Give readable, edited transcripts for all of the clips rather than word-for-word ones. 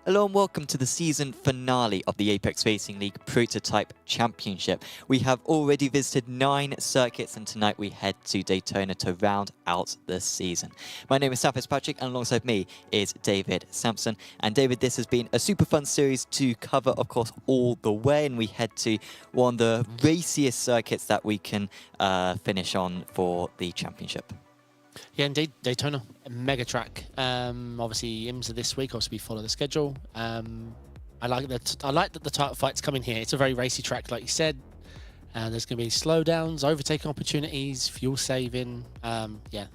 Hello and welcome to the season finale of the Apex Racing League Prototype Championship. We have already visited 9 circuits and tonight we head to Daytona to round out the season. My name is Sam Fitzpatrick and alongside me is David Sampson. And David, this has been a super fun series to cover, of course, all the way, and we head to one of the raciest circuits that we can finish on for the championship. Yeah, indeed, Daytona, a mega track. Obviously, IMSA this week. Obviously, we follow the schedule. I like that the title fight's coming here. It's a very racy track, like you said. There's going to be slowdowns, overtaking opportunities, fuel saving. Yeah,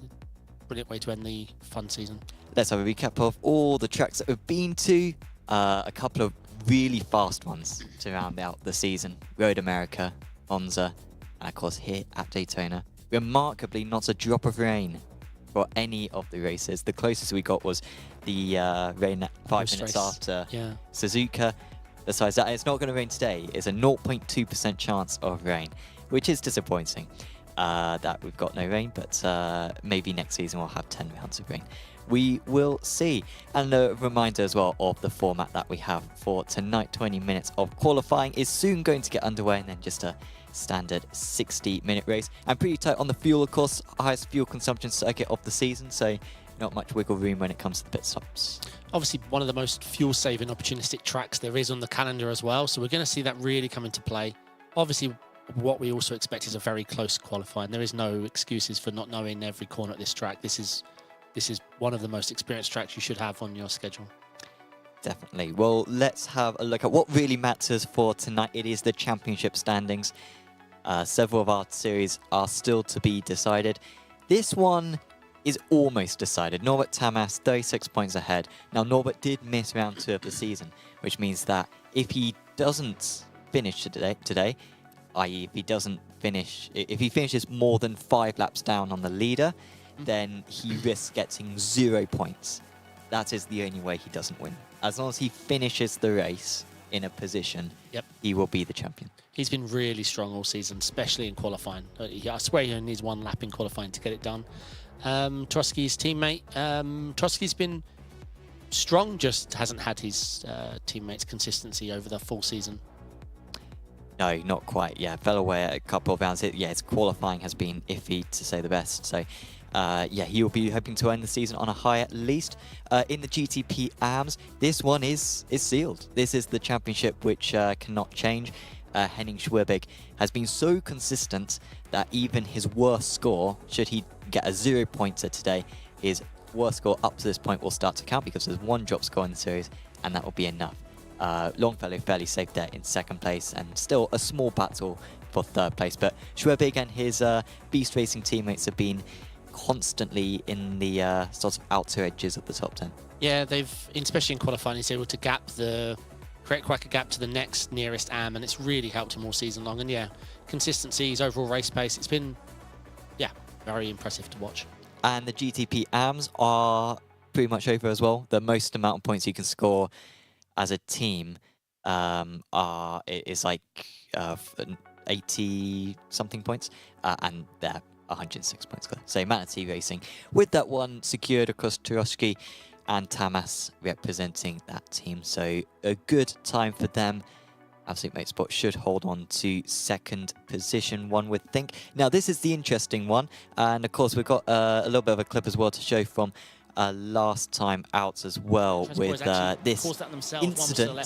brilliant way to end the fun season. Let's have a recap of all the tracks that we've been to. A couple of really fast ones to round out the season: Road America, Monza, and of course here at Daytona. Remarkably, not a drop of rain for any of the races. The closest we got was the rain 5 minutes after Suzuka. Besides that, it's not going to rain today. It's a 0.2% chance of rain, which is disappointing that we've got no rain, but maybe next season we'll have 10 rounds of rain. We will see. And a reminder as well of the format that we have for tonight. 20 minutes of qualifying is soon going to get underway, and then just a standard 60-minute race. And pretty tight on the fuel, of course, highest fuel consumption circuit of the season, so not much wiggle room when it comes to the pit stops. Obviously, one of the most fuel-saving opportunistic tracks there is on the calendar as well, so we're going to see that really come into play. Obviously, what we also expect is a very close qualifying. There is no excuses for not knowing every corner at this track. This is one of the most experienced tracks you should have on your schedule. Definitely. Well, let's have a look at what really matters for tonight. It is the championship standings. Several of our series are still to be decided. This one is almost decided. Norbert Tamas, 36 points ahead. Now, Norbert did miss round 2 of the season, which means that if he doesn't finish today, i.e. if he finishes more than 5 laps down on the leader, then he risks getting 0 points. That is the only way he doesn't win. As long as he finishes the race in a position, he will be the champion. He's been really strong all season, especially in qualifying. I swear he only needs 1 lap in qualifying to get it done. Trotsky's teammate, Trotsky's been strong, just hasn't had his teammates' consistency over the full season. No, not quite. Yeah, fell away at a couple of rounds. His qualifying has been iffy, to say the best. So, yeah, he will be hoping to end the season on a high at least. In the GTP AMS, this one is sealed. This is the championship which cannot change. Henning Schwerbig has been so consistent that even his worst score, should he get a 0 pointer today, his worst score up to this point will start to count because there's 1 drop score in the series, and that will be enough. Longfellow fairly safe there in 2nd place, and still a small battle for 3rd place. But Schwerbig and his Beast Racing teammates have been constantly in the sort of outer edges of the top 10. Yeah, especially in qualifying, he's able to crack a gap to the next nearest AM, and it's really helped him all season long. And yeah, consistency, his overall race pace, it's been, very impressive to watch. And the GTP AMs are pretty much over as well. The most amount of points you can score as a team is like 80 something points, and they're 106 points clear. So Manatee Racing with that one secured across Turoshki and Tamas representing that team. So a good time for them. Absolute Motorsport should hold on to 2nd position, one would think. Now, this is the interesting one. And of course, we've got a little bit of a clip as well to show from last time out as well with this incident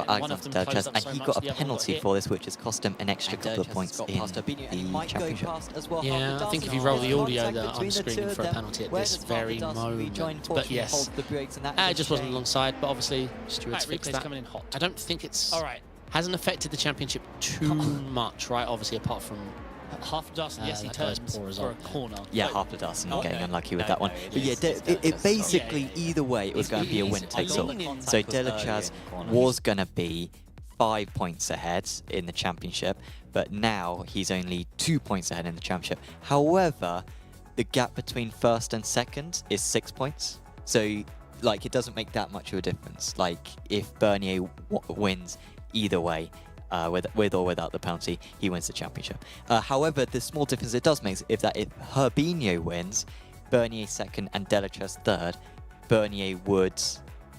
and he got a penalty for this, which has cost him an extra couple of points in the championship. Yeah, I think if you roll the audio that I'm screaming for a penalty at this very moment, but yes, it just wasn't alongside, but obviously Stewart's fixed that. I don't think it's hasn't affected the championship too much, right? Obviously, apart from Half-Darson, yes, he turns for a corner. Yeah, Half-Darson getting unlucky with that one. But yeah, it basically, either way, it was going to be a winner-takes-all. So Delachaz was going to be 5 points ahead in the championship, but now he's only 2 points ahead in the championship. However, the gap between 1st and 2nd is 6 points. So, like, it doesn't make that much of a difference. Like, if Bernier wins either way, with or without the penalty, he wins the championship. However, the small difference it does make is that if Herbinho wins, Bernier 2nd and Delachaz 3rd, Bernier would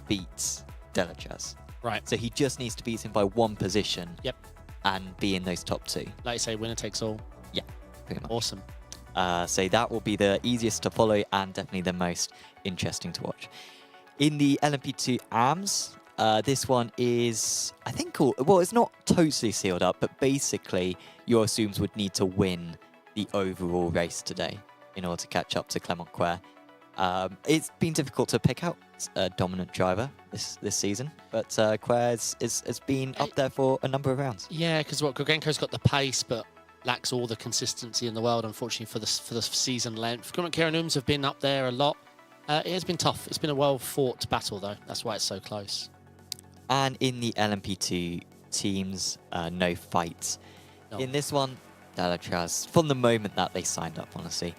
beat Delachaz. Right. So he just needs to beat him by 1 position. Yep. And be in those top 2. Like you say, winner takes all. Yeah, pretty much. Awesome. So that will be the easiest to follow and definitely the most interesting to watch. In the LMP2 AMS, this one is, I think, well, it's not totally sealed up, but basically, your assumes would need to win the overall race today in order to catch up to Clement Quer. It's been difficult to pick out a dominant driver this season, but Quer has been up there for a number of rounds. Yeah, because Gogenko's got the pace, but lacks all the consistency in the world, unfortunately, for the season length. Clement Quer and Ooms have been up there a lot. It has been tough. It's been a well-fought battle, though. That's why it's so close. And in the LMP2 teams, no fights. No. In this one, Delachaz, from the moment that they signed up, honestly,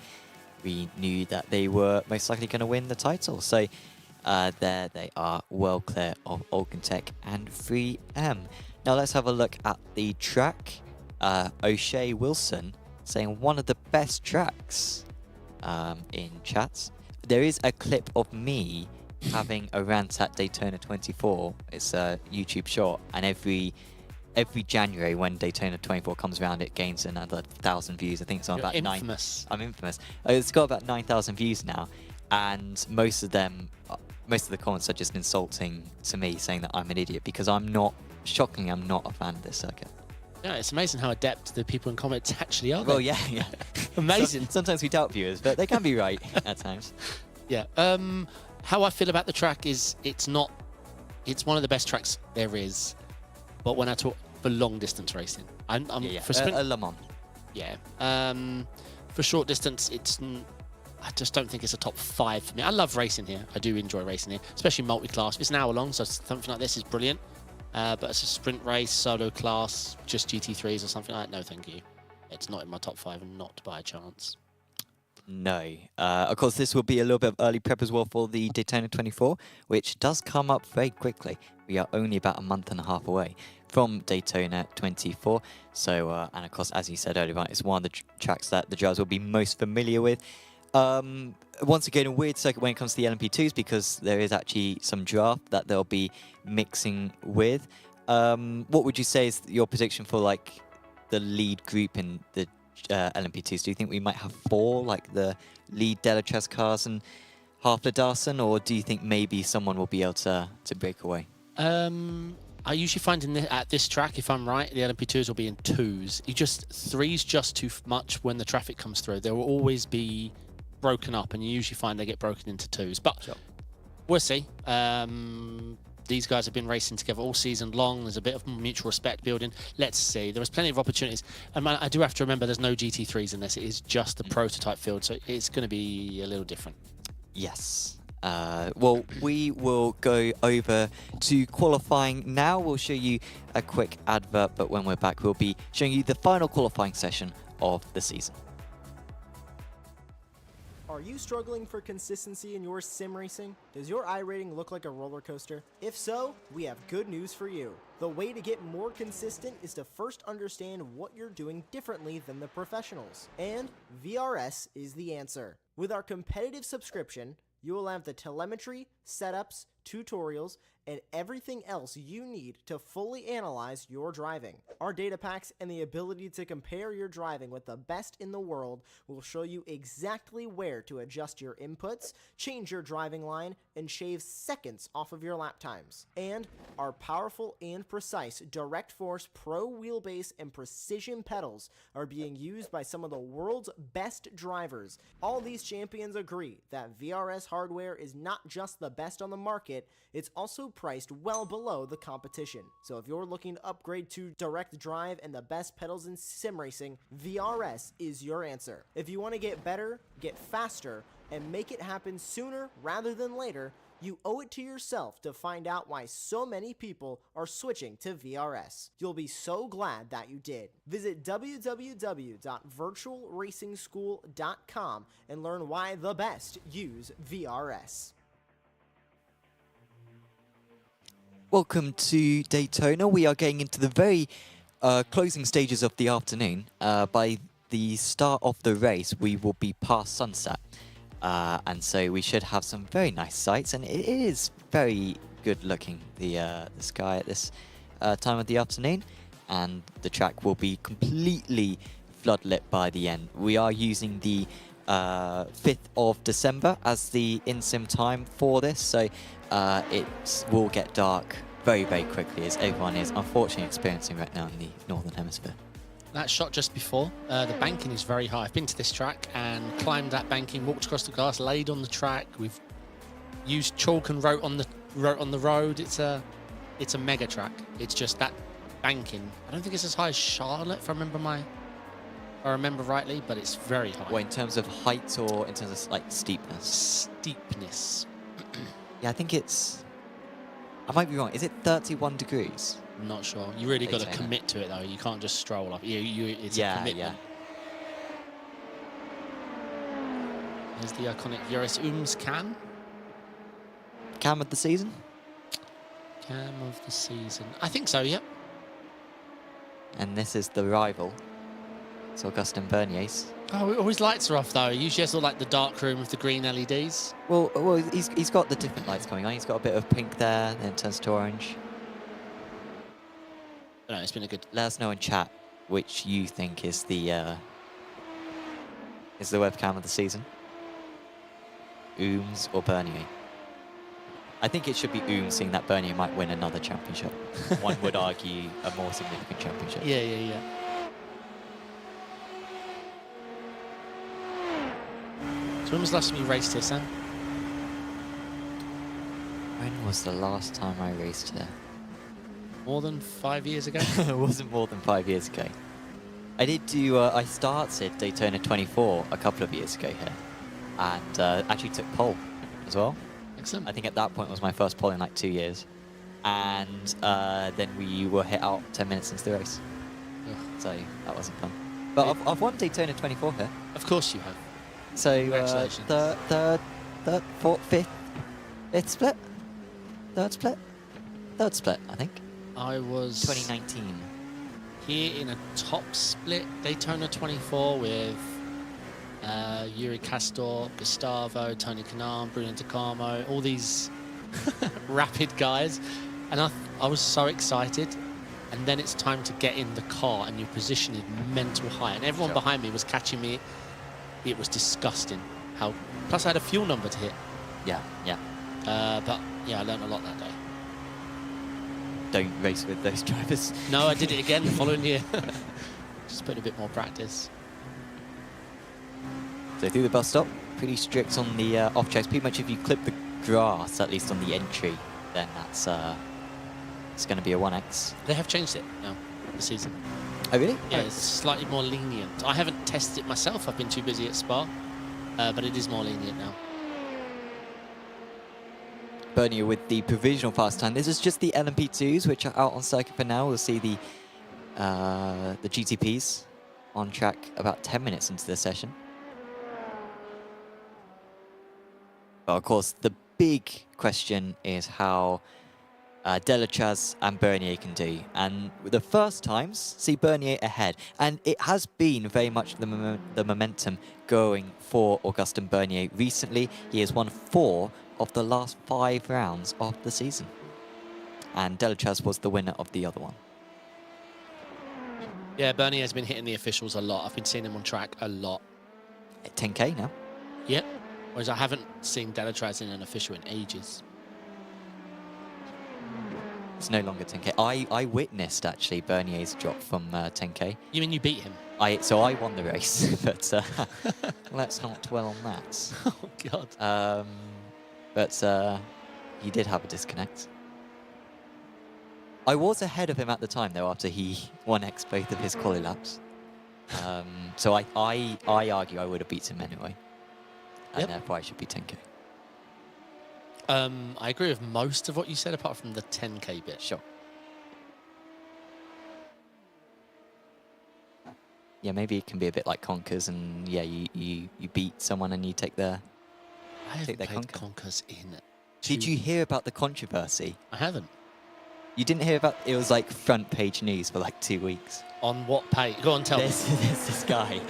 we knew that they were most likely going to win the title. So there they are, well clear of Olgentech and 3M. Now let's have a look at the track. O'Shea Wilson saying one of the best tracks in chats. There is a clip of me having a rant at Daytona 24. It's a YouTube short, and every January when Daytona 24 comes around, it gains another 1,000 views. I think it's on You're about infamous. 9. I'm infamous. It's got about 9,000 views now, and most of the comments are just insulting to me, saying that I'm an idiot because shockingly, I'm not a fan of this circuit. Yeah, it's amazing how adept the people in comments actually are. Well, yeah. Amazing. Sometimes we doubt viewers, but they can be right at times. Yeah. How I feel about the track is it's one of the best tracks there is, but when I talk for long distance racing, for sprint, Le Mans. yeah. For short distance, I just don't think it's a top 5 for me. I love racing here. I do enjoy racing here, especially multi-class. If it's an hour long, so something like this is brilliant. But as a sprint race, solo class, just GT3s or something like that, no thank you. It's not in my top 5 and not by a chance. No. Of course, this will be a little bit of early prep as well for the Daytona 24, which does come up very quickly. We are only about a month and a half away from Daytona 24. So, and of course, as you said earlier on, it's one of the tracks that the drivers will be most familiar with. Once again, a weird circuit when it comes to the LMP2s because there is actually some draft that they'll be mixing with. What would you say is your prediction for like the lead group in the LMP2s? Do you think we might have 4, like the lead Delachaz cars and half the Darson, or do you think maybe someone will be able to break away? I usually find at this track, if I'm right, the LMP2s will be in 2s. 3's just too much when the traffic comes through. There will always be broken up, and you usually find they get broken into 2s. But sure. We'll see. These guys have been racing together all season long. There's a bit of mutual respect building. Let's see. There is plenty of opportunities. And I do have to remember there's no GT3s in this. It is just the prototype field, so it's going to be a little different. Yes. Well, we will go over to qualifying now. We'll show you a quick advert, but when we're back, we'll be showing you the final qualifying session of the season. Are you struggling for consistency in your sim racing? Does your iRating look like a roller coaster? If so, we have good news for you. The way to get more consistent is to first understand what you're doing differently than the professionals. And VRS is the answer. With our competitive subscription, you will have the telemetry, setups, tutorials, and everything else you need to fully analyze your driving. Our data packs and the ability to compare your driving with the best in the world will show you exactly where to adjust your inputs, change your driving line, and shave seconds off of your lap times. And our powerful and precise Direct Force Pro wheelbase and precision pedals are being used by some of the world's best drivers. All these champions agree that VRS hardware is not just the best on the market, it's also priced well below the competition. So if you're looking to upgrade to direct drive and the best pedals in sim racing, VRS is your answer. If you want to get better, get faster, and make it happen sooner rather than later, you owe it to yourself to find out why so many people are switching to VRS. You'll be so glad that you did. Visit www.virtualracingschool.com and learn why the best use VRS. Welcome to Daytona. We are getting into the very closing stages of the afternoon. By the start of the race, we will be past sunset. And so we should have some very nice sights. And it is very good looking, the sky at this time of the afternoon, and the track will be completely floodlit by the end. We are using the 5th of December as the in-sim time for this, so it will get dark very, very quickly, as everyone is unfortunately experiencing right now in the Northern Hemisphere. That shot just before, the banking is very high. I've been to this track and climbed that banking, walked across the grass, laid on the track. We've used chalk and wrote on the road. It's a mega track. It's just that banking. I don't think it's as high as Charlotte, if I remember rightly, but it's very high. Well, in terms of height or in terms of like steepness? Steepness. Yeah, I think it's... I might be wrong. Is it 31 degrees? I'm not sure. You really got to Daytona. commit to it, though. You can't just stroll up. It's a Yeah, commitment. yeah. There's the iconic Joris can. Cam of the season? Cam of the season. I think so, yep. And this is the rival. It's Augustin Bernier's. Oh, his lights are off, though. He usually has all, like, the dark room with the green LEDs. Well, he's got the different lights going on. He's got a bit of pink there, then it turns to orange. No, it's been a good... Let us know in chat which you think is the webcam of the season. Ooms or Bernier? I think it should be Ooms, seeing that Bernier might win another championship. One would argue a more significant championship. Yeah. So when was the last time you raced here, Sam? When was the last time I raced here? More than 5 years ago? It wasn't more than 5 years ago. I did do, I started Daytona 24 a couple of years ago here, and actually took pole as well. Excellent. I think at that point was my first pole in like 2 years. And then we were hit out 10 minutes into the race. Ugh. So that wasn't fun. But I've won Daytona 24 here. Of course you have. So Congratulations. third, fourth, fifth split? Third split, I think. I was 2019. here in a top split Daytona 24 with Yuri Castor, Gustavo, Tony Kanaan, Bruno DeCarmo, all these rapid guys. And I was so excited. And then it's time to get in the car and your position is mental high. And everyone behind me was catching me. It was disgusting. Plus I had a fuel number to hit. Yeah. But yeah, I learned a lot that day. Don't race with those drivers. No, I did it again the following year. Just put in a bit more practice. So through the bus stop, pretty strict on the off checks. Pretty much if you clip the grass, at least on the entry, then that's it's going to be a 1x. They have changed it now, this season. Oh really? Yeah, it's slightly more lenient. I haven't tested it myself. I've been too busy at Spa. But it is more lenient now. Bernier with the provisional fast time. This is just the LMP2s, which are out on circuit for now. We'll see the GTPs on track about 10 minutes into the session. But of course, the big question is how Delachaz and Bernier can do. And the first times, see Bernier ahead. And it has been very much the momentum going for Augustin Bernier recently. He has won 4 of the last 5 rounds of the season. And Delachaz was the winner of the other one. Yeah, Bernier has been hitting the officials a lot. I've been seeing him on track a lot. At 10k now. Yep. Whereas I haven't seen Delachaz in an official in ages. It's no longer 10k. I witnessed actually Bernier's drop from 10k. You mean you beat him? So I won the race, but let's not dwell on that. Oh God. But he did have a disconnect. I was ahead of him at the time though, after he 1x both of his quali laps. So I argue I would have beat him anyway, and therefore I should be 10k. I agree with most of what you said, apart from the 10k bit. Sure. Yeah, maybe it can be a bit like Conkers, and yeah, you beat someone and you take their. I haven't their played Conker. Conkers in. Did you hear about the controversy? I haven't. You didn't hear about it? Was like front page news for like 2 weeks. On what page? Go on, tell me. There's this guy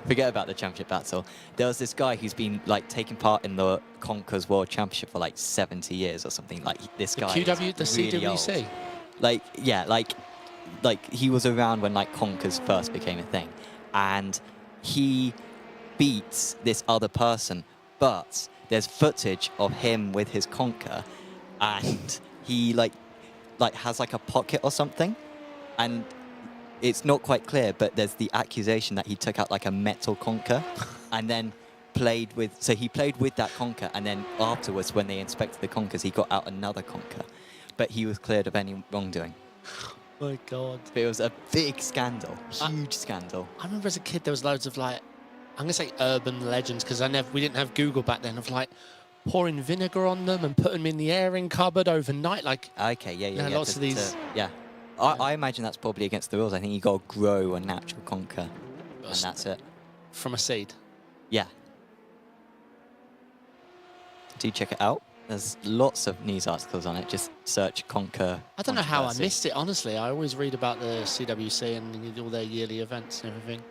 forget about the championship battle. There was this guy who's been like taking part in the Conkers World Championship for like 70 years or something. Like this guy. The QW, the really CWC. Old. Like yeah, like he was around when like Conkers first became a thing, and he beats this other person, but there's footage of him with his Conker, and he like has like a pocket or something, and it's not quite clear, but there's the accusation that he took out like a metal Conker and then played with, so he played with that Conker, and then afterwards when they inspected the Conkers, he got out another Conker, but he was cleared of any wrongdoing. My God. But it was a big scandal, huge scandal. I remember as a kid there was loads of like, I'm gonna say urban legends, because we didn't have Google back then, of like pouring vinegar on them and putting them in the airing cupboard overnight. Like, okay, yeah. Lots of these. Yeah. I imagine that's probably against the rules. I think you got to grow a natural Conker, and that's it. From a seed. Yeah. Do check it out. There's lots of news articles on it. Just search Conker. I don't know how I missed it, honestly. I always read about the CWC and all their yearly events and everything.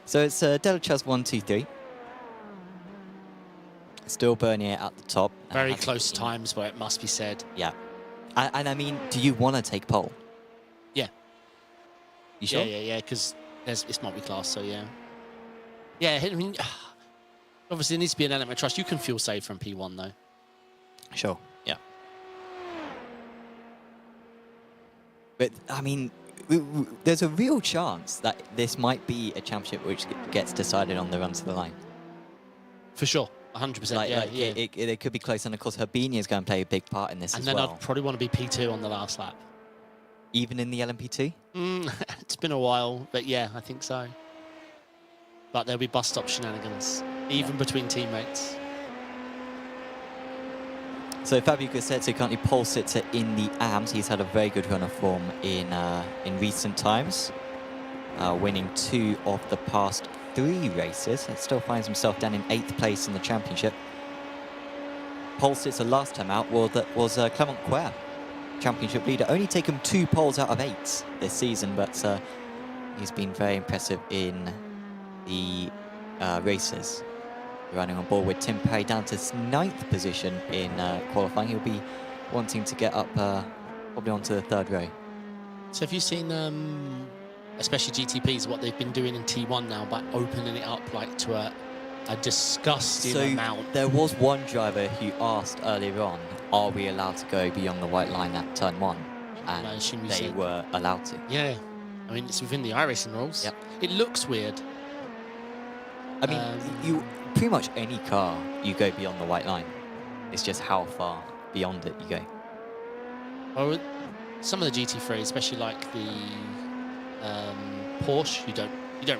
So it's Delachaz 1, 2, 3. Still Bernier at the top. Very close times, but it must be said. Yeah. And I mean, do you want to take pole? Yeah. You sure? Yeah, because it's multi-class, so yeah. Yeah, I mean, obviously there needs to be an element of trust. You can feel safe from P1, though. Sure, yeah. But, I mean, there's a real chance that this might be a championship which gets decided on the run to the line. For sure. 100%, It could be close, and of course Herbini is going to play a big part in this as well. And then I'd probably want to be P2 on the last lap. Even in the LMP2? It's been a while, but yeah, I think so. But there'll be bus stop shenanigans, even between teammates. So Fabio Gussetto currently pole sitter in the AMS. He's had a very good run of form in recent times, winning 2 of the past 3 races. He still finds himself down in 8th place in the championship. Pole sitter last time out was Clement Quer, championship leader. Only taken 2 poles out of 8 this season, but he's been very impressive in the races. Running on board with Tim Perry down to 9th position in qualifying. He'll be wanting to get up probably onto the 3rd row. So have you seen, especially GTPs, what they've been doing in T1 now by opening it up like to a disgusting amount? There was one driver who asked earlier on, are we allowed to go beyond the white line at turn 1? And I assume they were allowed to. Yeah. I mean, it's within the iRacing rules. Yep. It looks weird. I mean, you pretty much any car, you go beyond the white line. It's just how far beyond it you go. Well, some of the GT3, especially like the Porsche, you don't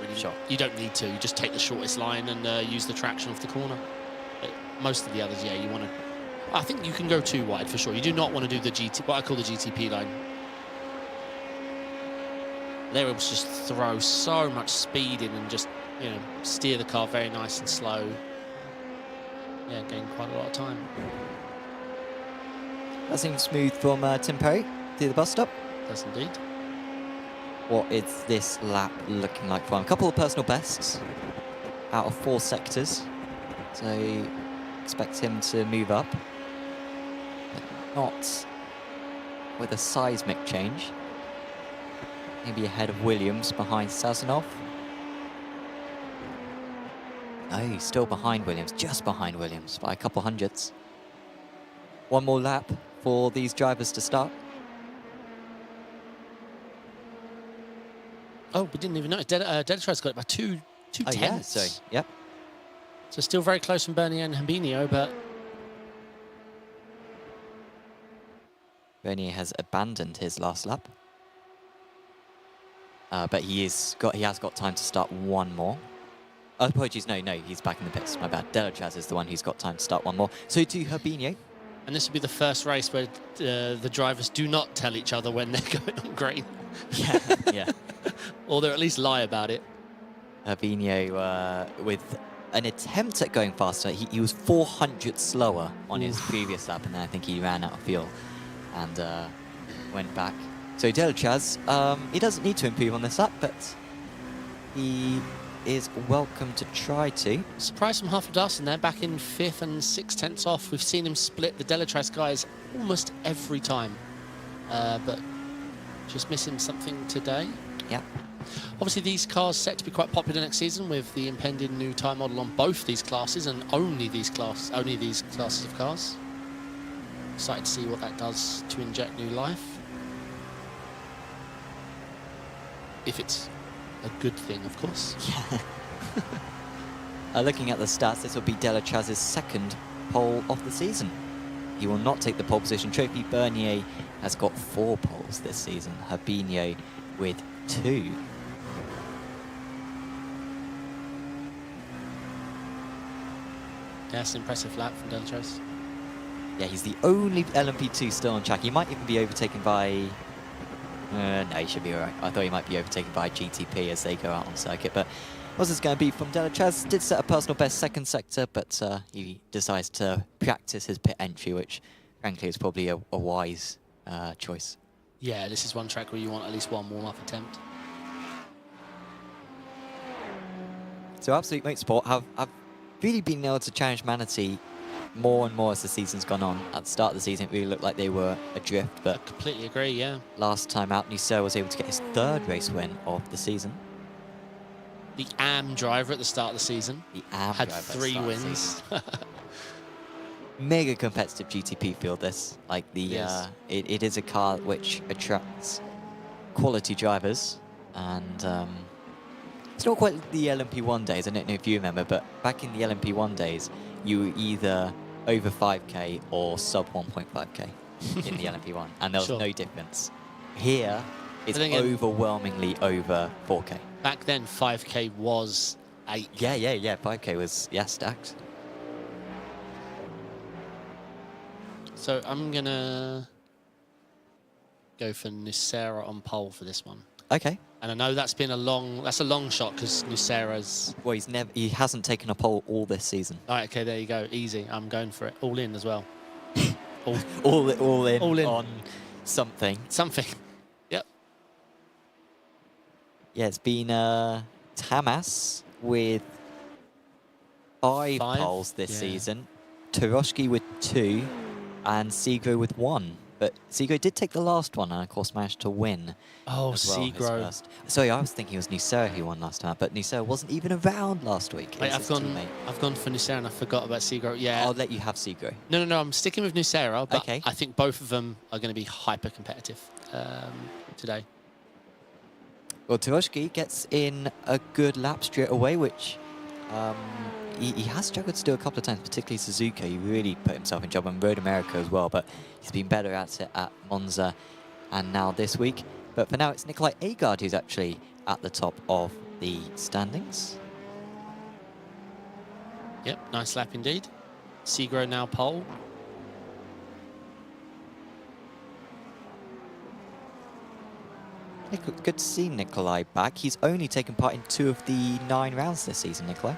really you don't need to. You just take the shortest line and use the traction off the corner. But most of the others, yeah, you want to. I think you can go too wide for sure. You do not want to do the what I call the GTP line. They will just throw so much speed in and just, you know, steer the car very nice and slow. Yeah, gain quite a lot of time. That seems smooth from Tim Perry to the bus stop. Does indeed. What is this lap looking like for him? A couple of personal bests out of 4 sectors. So expect him to move up, but not with a seismic change. Maybe ahead of Williams, behind Sazonov. No, he's still behind Williams, just behind Williams by a couple hundredths. One more lap for these drivers to start. Oh, we didn't even know. Delatra's got it by two tenths. Yeah, sorry. Yep. So still very close from Bernier and Hambinio, but Bernier has abandoned his last lap. But he has got time to start one more. Oh, apologies, no, he's back in the pits. My bad. Delachaz is the one who's got time to start one more. So to Herbinio. And this will be the first race where the drivers do not tell each other when they're going on green. Yeah. Or they at least lie about it. Herbinio with an attempt at going faster. He was 400 slower on his previous lap, and then I think he ran out of fuel and went back. So Delachaz, he doesn't need to improve on this lap, but he is welcome to try to. Surprise from Half Dust, and they're back in 5th and 6/10 off. We've seen him split the Delatras guys almost every time, but just missing something today. Yep. Obviously, these cars set to be quite popular next season with the impending new time model on both these classes and only these classes of cars. Excited to see what that does to inject new life. If it's a good thing, of course. Looking at the stats, this will be Delatraz's second pole of the season. He will not take the pole position trophy. Bernier has got 4 poles this season. Herbinho with 2. That's an impressive lap from Delatraz. Yeah, he's the only LMP2 still on track. He might even be overtaken by... no, he should be alright. I thought he might be overtaken by GTP as they go out on circuit, but what's this going to be from Delatraz? Did set a personal best second sector, but he decides to practice his pit entry, which frankly is probably a wise choice. Yeah, this is one track where you want at least one warm-up attempt. So Absolute Motorsport have really been able to challenge Manatee more and more as the season's gone on. At the start of the season, it really looked like they were adrift, but I completely agree, yeah. last time out, Nucer was able to get his 3rd race win of the season. The AM driver at the start of the season The AM had driver at the 3 start of the wins. season. Mega competitive GTP field, this. Like, the Yes. it is a car which attracts quality drivers, and it's not quite the LMP1 days. I don't know if you remember, but back in the LMP1 days, you were either over 5k or sub 1.5k in the LMP1, and there was Sure. no difference. Here, it's But then again- overwhelmingly over 4k. Back then, 5k was 8. Yeah, 5k was, stacked. So I'm going to go for Nucera on pole for this one. Okay. And I know that's a long shot because Nucera's... Well, he hasn't taken a pole all this season. All right, okay, there you go. Easy. I'm going for it. All in as well. all in All in. on something. Something. Yep. Yeah, it's been Tamas with 5 5? poles this Yeah. season, Turoshki with 2, and Segro with 1. But Segro did take the last one and, of course, managed to win. Oh, as well, his Segro. first. Sorry, I was thinking it was Nucer who won last time, but Nucer wasn't even around last week. Wait, It's I've his gone teammate. for Nucera and I forgot about Segro. Yeah. I'll let you have Segro. No, I'm sticking with Nucera, but Okay. I think both of them are going to be hyper competitive today. Well, Turoshki gets in a good lap straight away, which he has struggled to do a couple of times, particularly Suzuka. He really put himself in job on Road America as well, but he's been better at it at Monza and now this week. But for now, it's Nikolai Agard who's actually at the top of the standings. Yep, nice lap indeed. Segro now pole. Good to see Nikolai back. He's only taken part in 2 of the 9 rounds this season, Nikolai.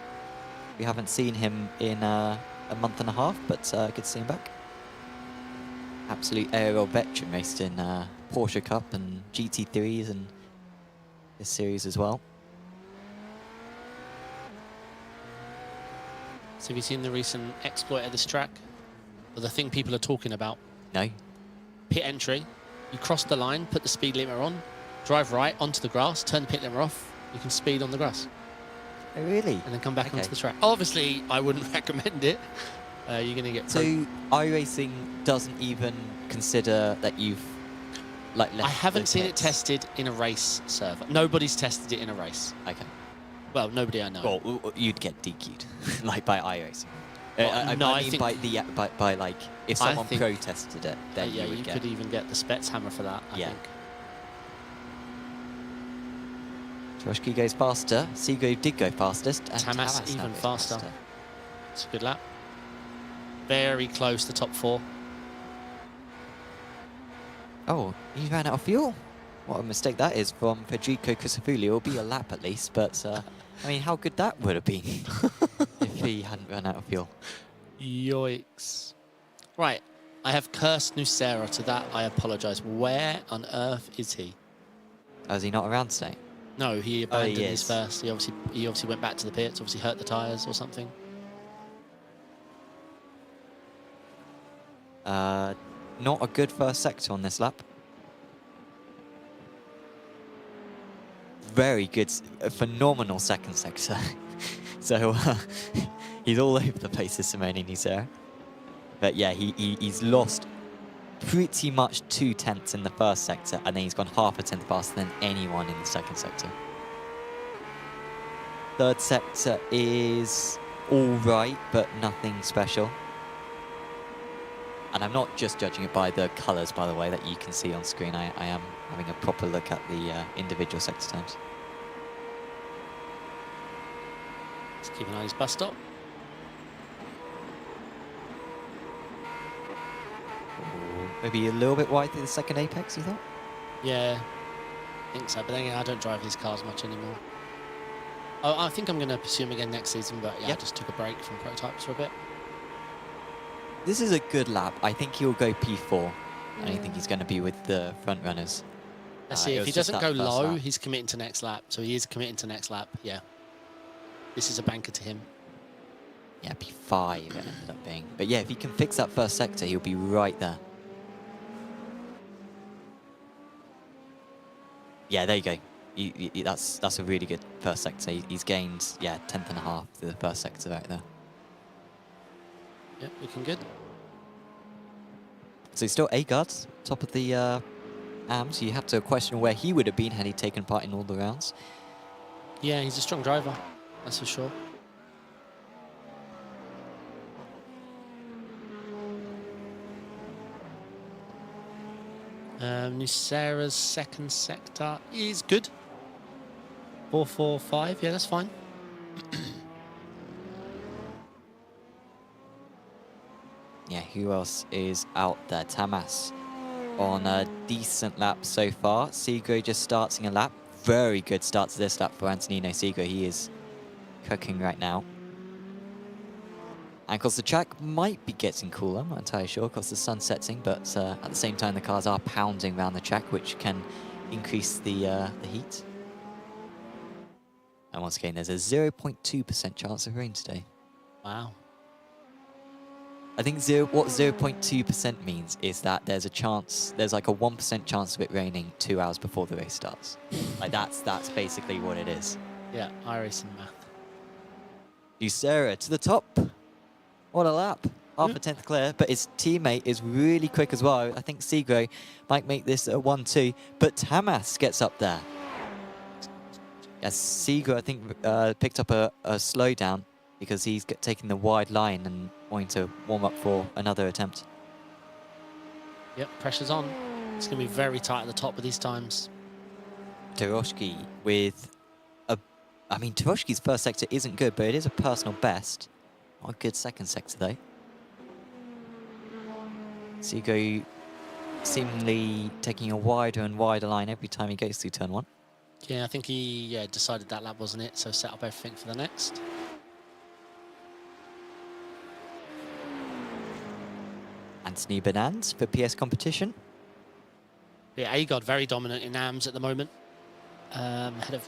We haven't seen him in a month and a half, but good to see him back. Absolute ARL veteran, raced in Porsche Cup and GT3s and this series as well. So have you seen the recent exploit at this track? Or the thing people are talking about? No? Pit entry. You cross the line, put the speed limiter on, drive right onto the grass, turn the pit limiter off. You can speed on the grass. Oh, really? And then come back Okay. onto the track. Obviously, I wouldn't recommend it. You're going to get... So iRacing doesn't even consider that you've left I haven't the seen it pits? tested in a race server. Nobody's tested it in a race. Okay. Well, nobody I know. Well, you'd get DQ'd, like by iRacing. Well, no, I mean think- by like if I someone think- protested it, then yeah, you would you get. could even get the Spets hammer for that, I Yeah. think. Troshki goes faster. Segro did go fastest. And Tamas now even goes faster. It's a good lap. Very close to top 4. Oh, he ran out of fuel. What a mistake that is from Federico Crisafulli. It'll be a lap at least, but I mean, how good that would have been if he hadn't run out of fuel. Yikes. Right, I have cursed Nucera. To that, I apologise. Where on earth is he? Oh, is he not around today? No, he abandoned his is. first. He obviously went back to the pits. Obviously hurt the tyres or something. Not a good first sector on this lap. Very good, a phenomenal second sector. So he's all over the place, this Simone Nisera. But yeah, he's lost pretty much 2/10 in the first sector, and then he's gone half a tenth faster than anyone in the second sector. Third sector is all right, but nothing special. And I'm not just judging it by the colours, by the way, that you can see on screen. I am having a proper look at the individual sector times. Let's keep an eye on his bus stop. Maybe a little bit wide through the second apex, you thought? Yeah, I think so. But then again, I don't drive his cars much anymore. Oh, I think I'm going to pursue him again next season, but yeah, I just took a break from prototypes for a bit. This is a good lap. I think he'll go P4. I don't think he's going to be with the front runners. Let's see, if he doesn't go low, he's committing to next lap. So he is committing to next lap, yeah. This is a banker to him. Yeah, P5 it ended up being. But yeah, if he can fix that first sector, he'll be right there. Yeah, there you go. That's a really good first sector. He's gained, yeah, 10th and a half to the first sector right there. Yep, looking good. So he's still A-guard, top of the AMs. You have to question where he would have been had he taken part in all the rounds. Yeah, he's a strong driver, that's for sure. Nisera's second sector is good. 4-4-5, yeah, that's fine. Yeah, who else is out there? Tamas on a decent lap so far. Segro just starting a lap. Very good start to this lap for Antonino Segro. He is cooking right now. And of course the track might be getting cooler, I'm not entirely sure, because the sun's setting, but at the same time the cars are pounding around the track, which can increase the heat. And once again, there's a 0.2% chance of rain today. Wow. I think what 0.2% means is that there's a chance, there's like a 1% chance of it raining 2 hours before the race starts. Like that's basically what it is. Yeah, iRacing math. Nisera to the top. What a lap. Half a tenth clear, but his teammate is really quick as well. I think Segro might make this a 1-2, but Tamas gets up there. Yes, Segro, I think, picked up a slowdown because he's taking the wide line and wanting to warm up for another attempt. Yep, pressure's on. It's going to be very tight at the top of these times. Turoshki with I mean, Turoshki's first sector isn't good, but it is a personal best. Not a good second sector, though. Segro seemingly taking a wider and wider line every time he goes through turn 1. Yeah, I think he decided that lap wasn't it, so set up everything for the next. Anthony Benand for PS competition. Yeah, A-God very dominant in AMs at the moment. Ahead of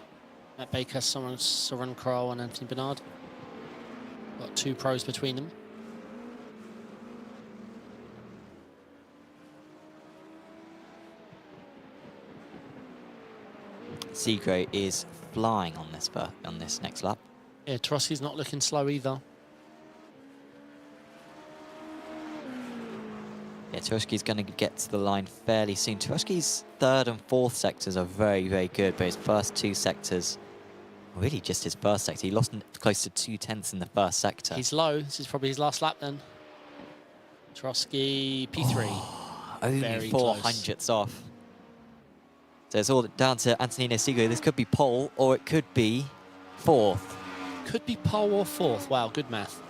Matt Baker, Soren Kroll and Anthony Bernard. Got 2 pros between them. Segro is flying on this next lap. Yeah, Trotsky's not looking slow either. Yeah, Turoshki's going to get to the line fairly soon. Turoshki's third and fourth sectors are very, very good, but his first 2 sectors, really just his first sector. He lost close to 2/10 in the first sector. He's low. This is probably his last lap then. Trotsky, P3. Oh, only Very 4 close. hundredths off. So it's all down to Antonino Segro. This could be pole or it could be 4th. Could be pole or 4th. Wow, good math.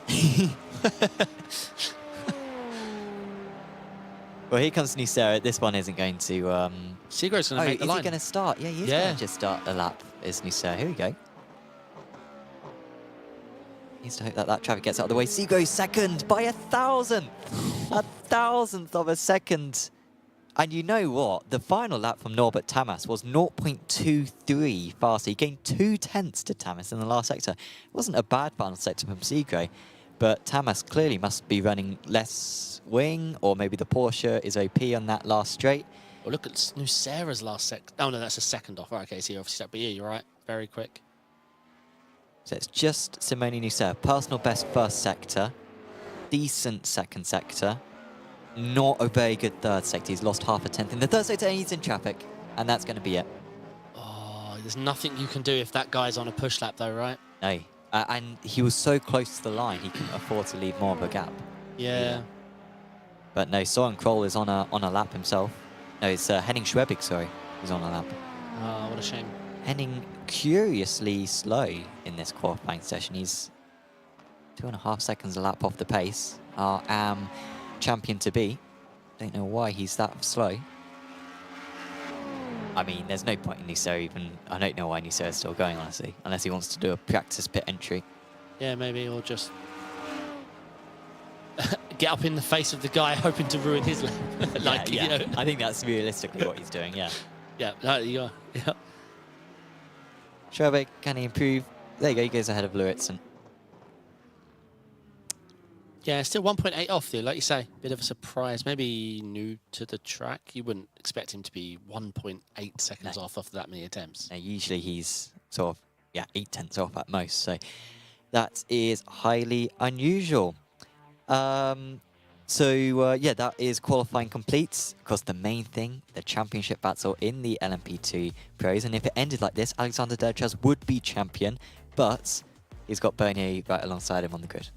Well, here comes Nisera. This one isn't going to... Segro's going to make the is line. he going to start? Yeah, he is going to just start the lap, is Nisera. Here we go. Needs to hope that that traffic gets out of the way. Segro's second by 1,000th. 1,000th of a second. And you know what? The final lap from Norbert Tamas was 0.23 faster. He gained 0.2 to Tamas in the last sector. It wasn't a bad final sector from Segre, but Tamas clearly must be running less wing, or maybe the Porsche is OP on that last straight. Well, look at Nucera's last sector. Oh, no, that's a second off. Right, okay, so you obviously stuck. But yeah, you're right. Very quick. So it's just Simone Nucera. Personal best first sector. Decent second sector. Not a very good third sector. He's lost half a tenth in the third sector and he's in traffic. And that's going to be it. Oh, there's nothing you can do if that guy's on a push lap though, right? No. And he was so close to the line, he couldn't afford to leave more of a gap. Yeah. But no, Soren Kroll is on a lap himself. No, it's Henning Schwebig, sorry, who's on a lap. Oh, what a shame. Henning curiously slow in this qualifying session. He's 2.5 seconds a lap off the pace. Our AM champion to be. Don't know why he's that slow. I mean, there's no point in Nucera even. I don't know why Nucera is still going, honestly, unless he wants to do a practice pit entry. Yeah, maybe, or just get up in the face of the guy hoping to ruin his lap. Like, yeah. You know. I think that's realistically what he's doing, yeah. Yeah, no, you are. Yeah. Schwebig, can he improve? There you go, he goes ahead of Luritzen. Yeah, still 1.8 off there, like you say. Bit of a surprise. Maybe new to the track. You wouldn't expect him to be 1.8 seconds off after that many attempts. Now, usually he's sort of, 0.8 off at most, so that is highly unusual. Yeah, that is qualifying complete. Of course, the main thing, the championship battle in the LMP2 Pros, and if it ended like this, Alexander Derchaz would be champion, but he's got Bernier right alongside him on the grid.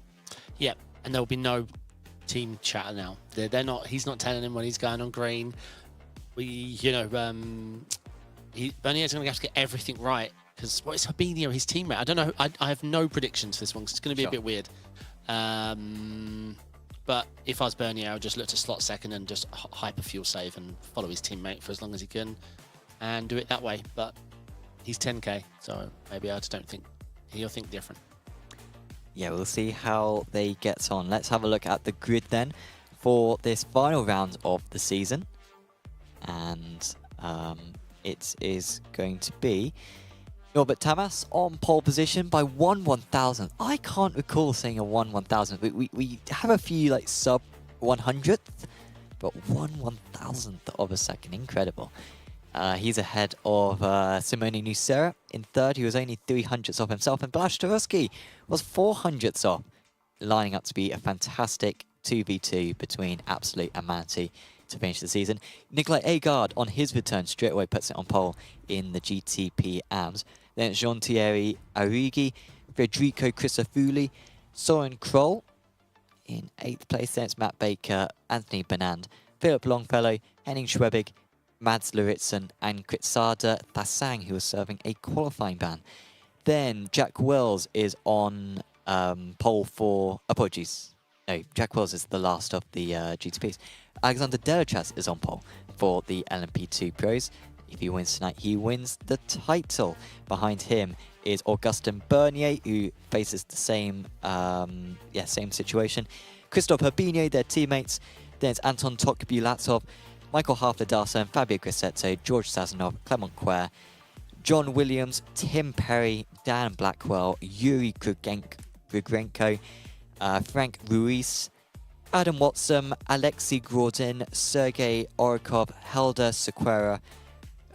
Yep. And there'll be no team chatter now. They're not. He's not telling him when he's going on green. Bernier's going to have to get everything right because what is Fabinho, his teammate? I don't know. I have no predictions for this one because it's going to be a bit weird. But if I was Bernier, I would just look to slot second and just hyper fuel save and follow his teammate for as long as he can and do it that way. But he's 10k, so maybe I just don't think he'll think different. Yeah, we'll see how they get on. Let's have a look at the grid then for this final round of the season. And it is going to be Norbert Tamas on pole position by 1/1000th. I can't recall seeing a 1/1000th. We have a few like sub 100th, but 1/1000th of a second. Incredible. He's ahead of Simone Nucera in third, who was only 300ths off himself, and Blaž Tarowski was 400ths off, lining up to be a fantastic 2v2 between Absolute and Manatee to finish the season. Nikolai Agard on his return straight away puts it on pole in the GTP AMS. Then it's Jean-Thierry Arrighi, Federico Crisafulli, Soren Kroll in 8th place. Then it's Matt Baker, Anthony Benand, Philip Longfellow, Henning Schwebig, Mads Luritzen and Kritsada Thasang, who was serving a qualifying ban. Then Jack Wells is on pole for... Apologies. No, Jack Wells is the last of the GTPs. Alexander Derchaz is on pole for the LMP2 Pros. If he wins tonight, he wins the title. Behind him is Augustin Bernier, who faces the same situation. Christophe Herbigno, their teammates. Then it's Anton Tokbulatov, Michael Harfler-Darson, Fabio Grissetto, George Sazonov, Clement Quer, John Williams, Tim Perry, Dan Blackwell, Yuri Grigrenko, Frank Ruiz, Adam Watson, Alexei Grodin, Sergei Orikov, Helder Sequeira,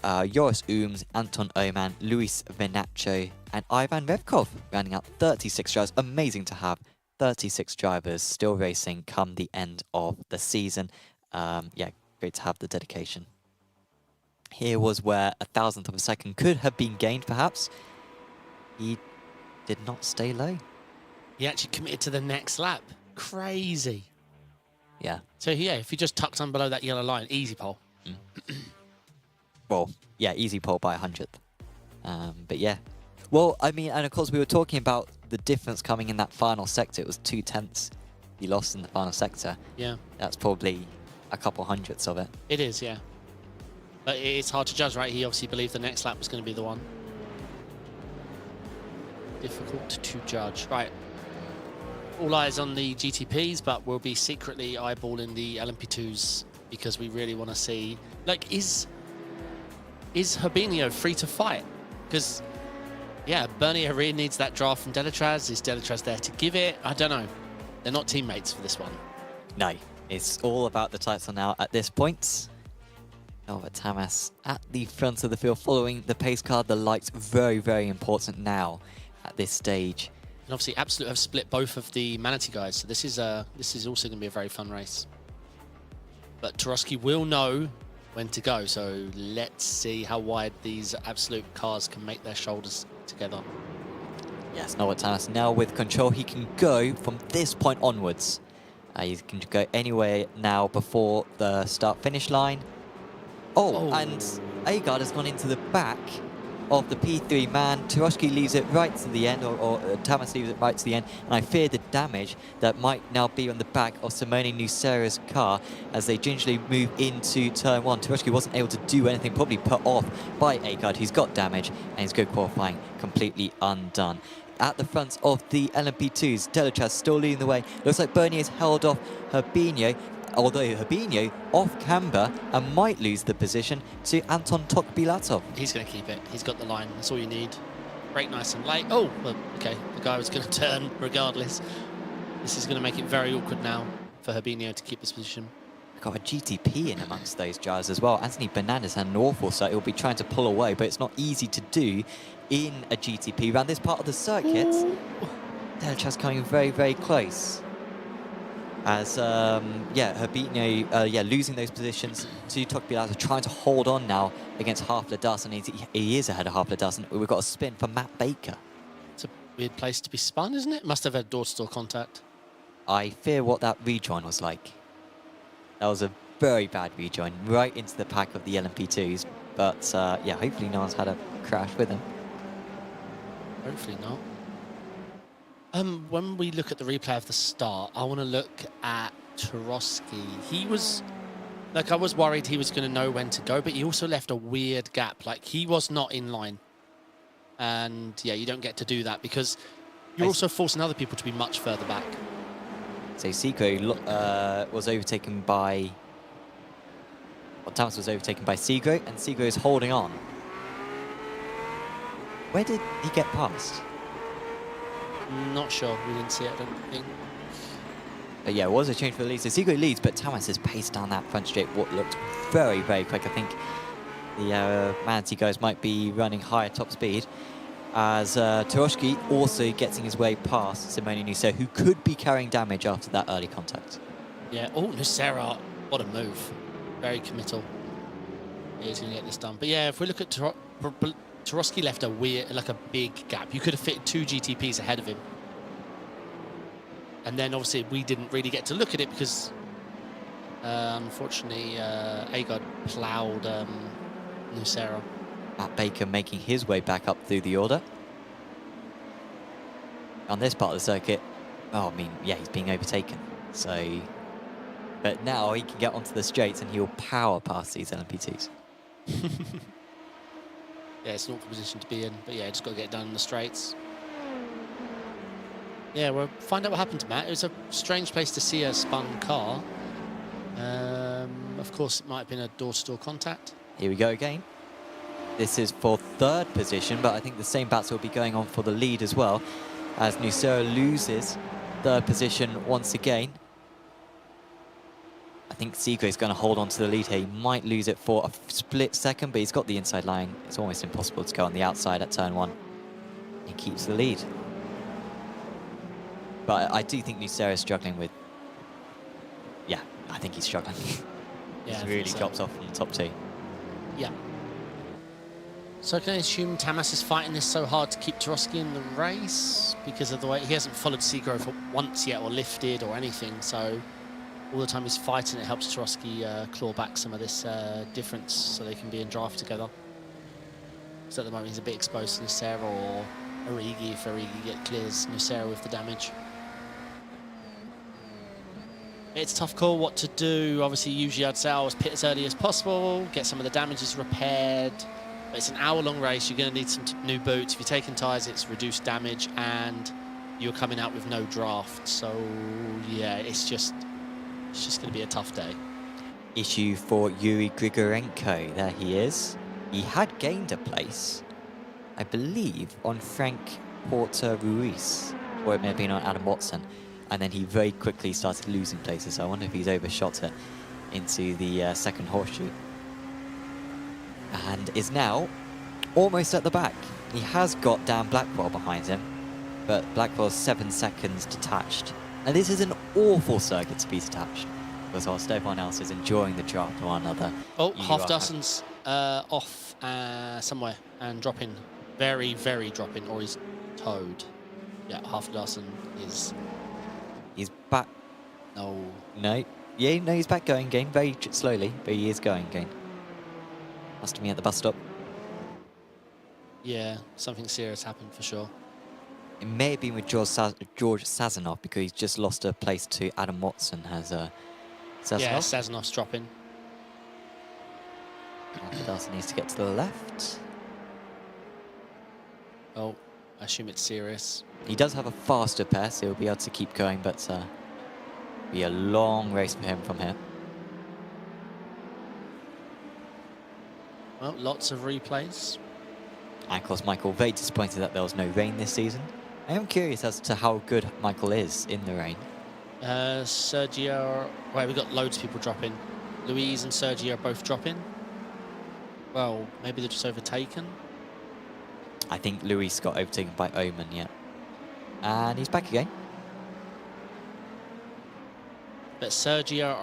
Joris Ooms, Anton Oman, Luis Venacho, and Ivan Revkov, rounding out 36 drivers. Amazing to have 36 drivers still racing come the end of the season. Great to have the dedication. Here was where 1,000th of a second could have been gained, perhaps. He did not stay low. He actually committed to the next lap. Crazy. Yeah. So, yeah, if he just tucks on below that yellow line, easy pole. Well, yeah, easy pole by 100th. But yeah. Well, I mean, and of course we were talking about the difference coming in that final sector. It was 0.2 he lost in the final sector. Yeah. That's probably a couple hundredths of it. It is, yeah. But it's hard to judge, right? He obviously believed the next lap was going to be the one. Difficult to judge. Right. All eyes on the GTPs, but we'll be secretly eyeballing the LMP2s because we really want to see, like, is Herbinio free to fight? Because, yeah, Bernier really needs that draft from Delatraz. Is Delatraz there to give it? I don't know. They're not teammates for this one. No, it's all about the title now at this point. But Tamas at the front of the field following the pace card. The lights very, very important now at this stage. And obviously, Absolute have split both of the Manatee guys, so this is also going to be a very fun race. But Tarosky will know when to go, so let's see how wide these Absolute cars can make their shoulders together. Yes, Norbert Tamas now with control. He can go from this point onwards. He can go anywhere now before the start-finish line. Oh, and Agard has gone into the back of the P3 man. Tarosky leaves it right to the end, or Tamas leaves it right to the end. And I fear the damage that might now be on the back of Simone Nucera's car as they gingerly move into turn 1. Tarosky wasn't able to do anything, probably put off by Agard, who's got damage, and his good qualifying completely undone. At the front of the LMP2s, Delatraz still leading the way. Looks like Bernier's held off Herbinio, although Herbinio off camber and might lose the position to Anton Tokbilatov. He's going to keep it. He's got the line. That's all you need. Brake nice and late. Oh, well, okay. The guy was going to turn regardless. This is going to make it very awkward now for Herbinio to keep this position. Got a GTP in amongst those drivers as well. Anthony Bernardes had an awful start. He'll be trying to pull away, but it's not easy to do in a GTP. Around this part of the circuit, Delatraz coming very, very close. As, Herbinio, losing those positions to Tokbilatov, trying to hold on now against Half Ladas, and he is ahead of Half Ladas, and we've got a spin for Matt Baker. It's a weird place to be spun, isn't it? Must have had door-to-door contact. I fear what that rejoin was like. That was a very bad rejoin, right into the pack of the LMP2s, but hopefully no one's had a crash with him. Hopefully not. When we look at the replay of the start, I want to look at Tarosky. He was, like, I was worried he was going to know when to go, but he also left a weird gap. Like, he was not in line. And, yeah, you don't get to do that because you're also forcing other people to be much further back. So Segro was overtaken by... Well, Tamas was overtaken by Segro, and Segro is holding on. Where did he get past? Not sure. We didn't see it, I don't think. But yeah, it was a change for the lead. So Segro leads, but Tamas has paced down that front straight, what looked very, very quick. I think the Manatee guys might be running higher top speed, as Tarosky also getting his way past Simone Nucera, who could be carrying damage after that early contact. Yeah, oh, Nucera, what a move. Very committal. He's going to get this done. But yeah, if we look at Tarosky left a weird, like a big gap. You could have fit 2 GTPs ahead of him. And then obviously we didn't really get to look at it because unfortunately Agard ploughed Nucera. Matt Baker making his way back up through the order. On this part of the circuit, he's being overtaken. So, but now he can get onto the straights and he'll power past these LMP2s. Yeah, it's an awkward position to be in, but yeah, just got to get it done in the straights. Yeah, we'll find out what happened to Matt. It was a strange place to see a spun car. Of course, it might have been a door-to-door contact. Here we go again. This is for 3rd position, but I think the same battle will be going on for the lead as well, as Nucera loses 3rd position once again. I think Segro is going to hold on to the lead here. He might lose it for a split second, but he's got the inside line. It's almost impossible to go on the outside at turn 1. He keeps the lead. But I do think Nucera is struggling with... Yeah, I think he's struggling. Yeah, he's really dropped off from the top 2. Yeah. So can I assume Tamas is fighting this so hard to keep Tarosky in the race because of the way he hasn't followed Segro for once yet or lifted or anything, so all the time he's fighting it helps Tarosky claw back some of this difference so they can be in draft together. So at the moment he's a bit exposed to Nucera or Origi if Origi clears Nucera with the damage. It's a tough call what to do. Obviously usually I'd say I was pit as early as possible, get some of the damages repaired. But it's an hour-long race. You're going to need some new boots. If you're taking tyres, it's reduced damage, and you're coming out with no draft. So yeah, it's just going to be a tough day. issue for Yuri Grigorenko. There he is. He had gained a place, I believe, on Frank Porter Ruiz, or it may have been on Adam Watson, and then he very quickly started losing places. So I wonder if he's overshot it into the second horseshoe, and is now almost at the back. He has got Dan Blackwell behind him, but Blackwell's 7 seconds detached, and this is an awful circuit to be detached, because whilst everyone else is enjoying the drop to one another. Oh, half dozen's off somewhere and dropping. Very, very dropping, or he's towed. Yeah, half a dozen is... He's back. No. No. Yeah, no, he's back going again, very slowly, but he is going again. Must have been at the bus stop. Yeah, something serious happened for sure. It may have been with George Sazonov, because he's just lost a place to Adam Watson as Sazonov. Yeah, Sazanov's dropping. Dawson needs to get to the left. Oh, I assume it's serious. He does have a faster pair, so he'll be able to keep going, but be a long race for him from here. Well, lots of replays. And of course, Michael, very disappointed that there was no rain this season. I am curious as to how good Michael is in the rain. Sergio... Right, we've got loads of people dropping. Louise and Sergio are both dropping. Well, maybe they're just overtaken. I think Luis got overtaken by Omen, yeah. And he's back again. But Sergio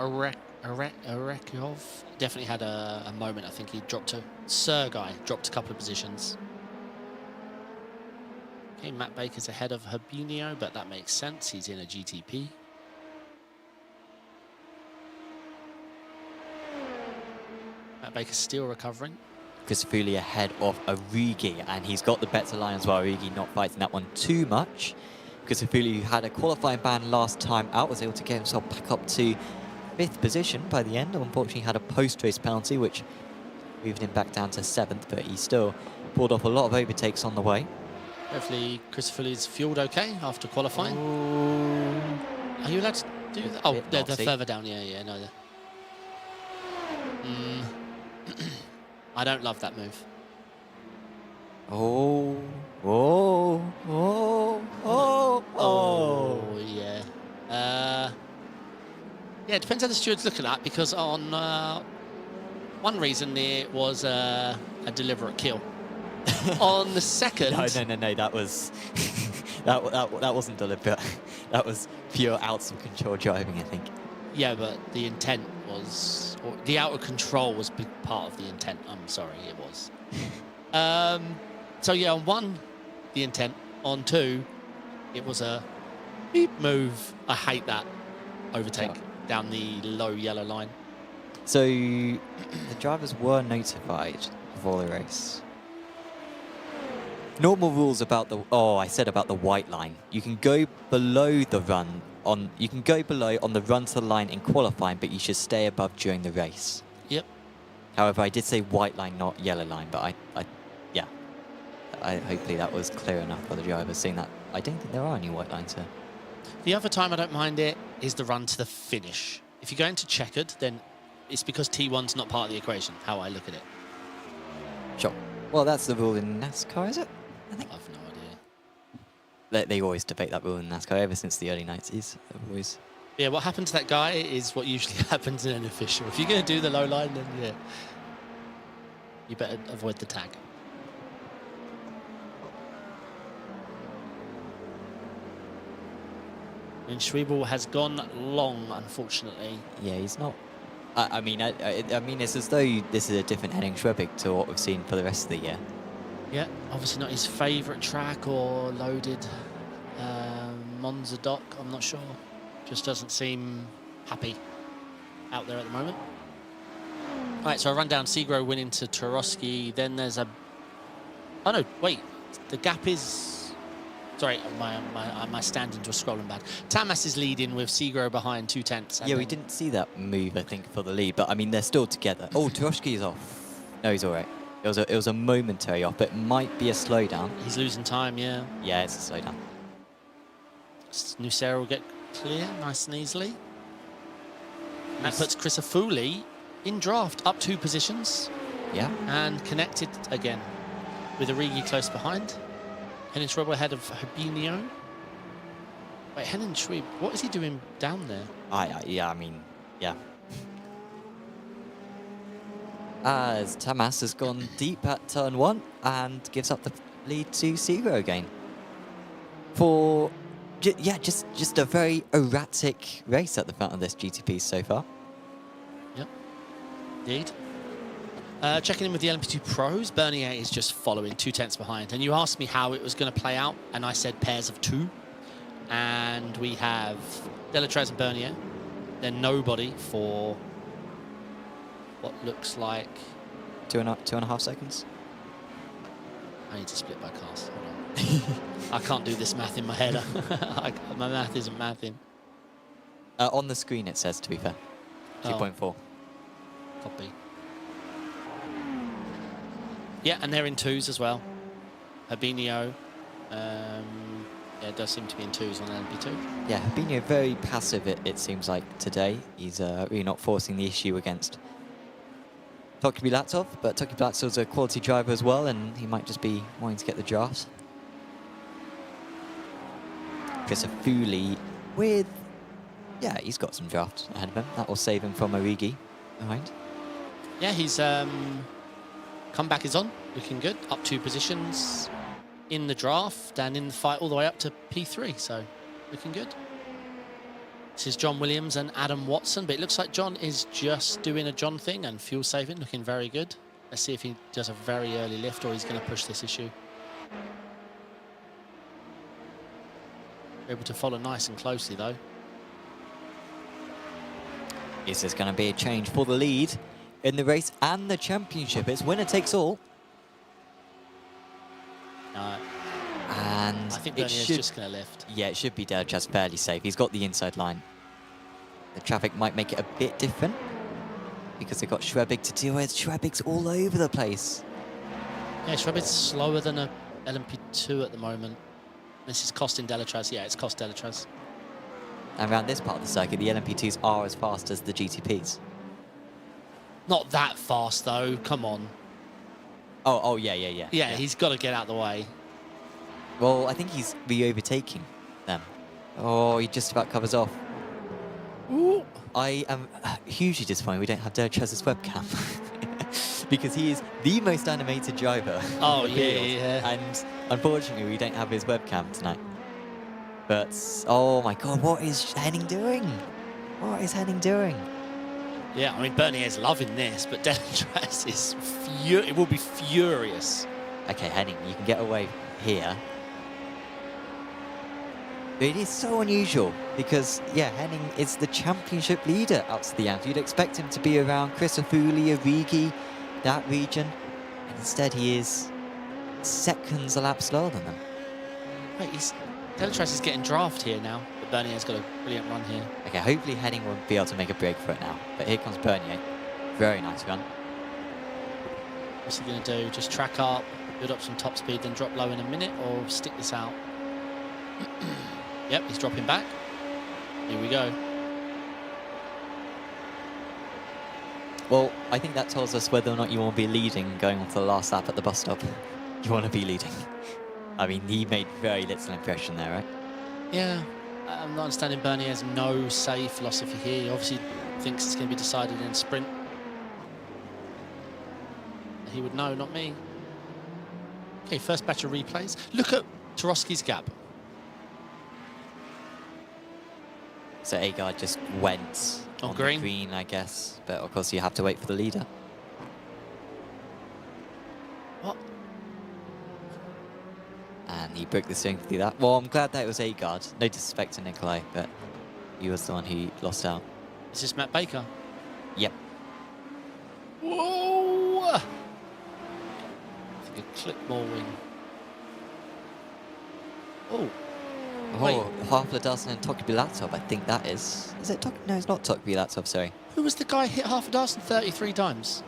Arekov definitely had a moment. I think he dropped to... Sergei dropped a couple of positions. Okay, Matt Baker's ahead of Habinio, but that makes sense. He's in a GTP. Matt Baker's still recovering. Christofuli ahead of Origi, and he's got the better line as well. Origi not fighting that one too much. Christofuli, who had a qualifying ban last time out, was able to get himself back up to 5th position by the end. Unfortunately, had a post-race penalty, which moved him back down to 7th, but he still pulled off a lot of overtakes on the way. Hopefully, Christofuli's fueled okay after qualifying. Are you allowed to do that? Oh, they're further down. Yeah, no. I don't love that move. Oh, yeah. Yeah, it depends how the steward's looking at, because on one reason it was a deliberate kill. On the second... No, that was... that wasn't deliberate. That was pure out of control driving, I think. Yeah, but the intent was... Or the out of control was big part of the intent. I'm sorry, it was. So yeah, on 1, the intent. On 2, it was a beep move. I hate that overtake down the low yellow line. So the drivers were notified before the race. Normal rules about the... Oh, I said about the white line. You can go below the run on... You can go below on the run to the line in qualifying, but you should stay above during the race. Yep. However, I did say white line, not yellow line, but hopefully that was clear enough for the drivers, seeing that I don't think there are any white lines here. The other time I don't mind it is the run to the finish. If you go into checkered, then it's because T1's not part of the equation, how I look at it. Sure. Well, that's the rule in NASCAR, is it? I think. I've no idea. They always debate that rule in NASCAR ever since the early 90s. Always. Yeah, what happened to that guy is what usually happens in an official. If you're going to do the low line, then yeah, you better avoid the tag. And Schwebel has gone long, unfortunately. Yeah, he's not. I mean, it's as though this is a different Henning Schwebig to what we've seen for the rest of the year. Yeah, obviously not his favourite track or loaded Monza dock, I'm not sure. Just doesn't seem happy out there at the moment. All right, so I run down Segro winning to Tarosky. Then there's a... Oh, no, wait. The gap is... Sorry, my stand-ins were scrolling bad. Tamas is leading with Segro behind 2/10. Yeah, we didn't see that move, I think, for the lead, but I mean, they're still together. Oh, Tarosky is off. No, he's all right. It was a momentary off, but it might be a slowdown. He's losing time, yeah. Yeah, it's a slowdown. Nucera will get clear nice and easily. And that puts Christofuli in draft, up 2 positions. Yeah. And connected again with Origi close behind. Henning Schweb ahead of Habinho. Wait, Henning Schweb, what is he doing down there? Yeah, I mean, yeah. As Tamas has gone deep at turn 1 and gives up the lead to Seagro again. For, yeah, just a very erratic race at the front of this GTP so far. Yep, indeed. Checking in with the LMP2 Pros, Bernier is just following 2 tenths behind. And you asked me how it was going to play out, and I said pairs of 2. And we have Delatrez and Bernier. Then nobody for what looks like 2.5 seconds. I need to split by cars. Hold on. I can't do this math in my head. My math isn't mathing. On the screen it says, to be fair, 2.4. Copy. Yeah, and they're in 2s as well. Habinho. Yeah, it does seem to be in 2s on LMP2. Yeah, Habinho very passive, it seems like, today. He's really not forcing the issue against Tokubilatov, but Tokubilatov's a quality driver as well, and he might just be wanting to get the draft. Christofuli with... Yeah, he's got some drafts ahead of him. That will save him from Origi behind. Yeah, he's... comeback is on, looking good. Up 2 positions in the draft and in the fight all the way up to P3, so looking good. This is John Williams and Adam Watson, but it looks like John is just doing a John thing and fuel saving, looking very good. Let's see if he does a very early lift or he's going to push this issue. Able to follow nice and closely though. Is this going to be a change for the lead in the race and the championship? It's winner takes all. No. And I think it Bernier's should, just going to lift. Yeah, it should be Delatrez fairly safe. He's got the inside line. The traffic might make it a bit different because they've got Schwebig to deal with. Schwebig's all over the place. Yeah, Schwebig's slower than a LMP2 at the moment. This is costing Delatrez. Yeah, it's cost Delatrez. And around this part of the circuit, the LMP2s are as fast as the GTPs. Not that fast though. Come on. Oh, yeah. Yeah, he's got to get out of the way. Well, I think he's re-overtaking them. Oh, he just about covers off. Ooh. I am hugely disappointed we don't have Delatrez's webcam. Because he is the most animated driver. Oh, in the field. yeah. And unfortunately, we don't have his webcam tonight. But, oh my god, what is Henning doing? What is Henning doing? Yeah, I mean, Bernier's loving this, but Delatrez is it will be furious. Okay, Henning, you can get away here. But it is so unusual because, yeah, Henning is the championship leader out to the end. You'd expect him to be around Christofuli, Origi, that region. And instead, he is seconds a lap slower than them. Wait, Delatrez is getting draft here now, but Bernier's got a brilliant run here. Okay, hopefully Henning won't be able to make a break for it now. But here comes Bernier. Very nice run. What's he going to do? Just track up, build up some top speed, then drop low in a minute, or stick this out? Yep, he's dropping back. Here we go. Well, I think that tells us whether or not you want to be leading going on to the last lap at the bus stop. You want to be leading. I mean, he made very little impression there, right? Yeah, I'm not understanding Bernier's no say philosophy here. He obviously thinks it's going to be decided in a sprint. He would know, not me. Okay, first batch of replays. Look at Tarowski's gap. So Agard just went On on green. the green, I guess. But of course, you have to wait for the leader. What? And he broke the steering through that. Well, I'm glad that it was Agard. No disrespect to Nikolai, but he was the one who lost out. Is this Matt Baker? Yep. Whoa! I think a clip more wing. Oh. Wait. Oh, half a dozen and Tokubilatov, I think that is. Is it No, it's not Tokubilatov, sorry. Who was the guy hit half a dozen 33 times?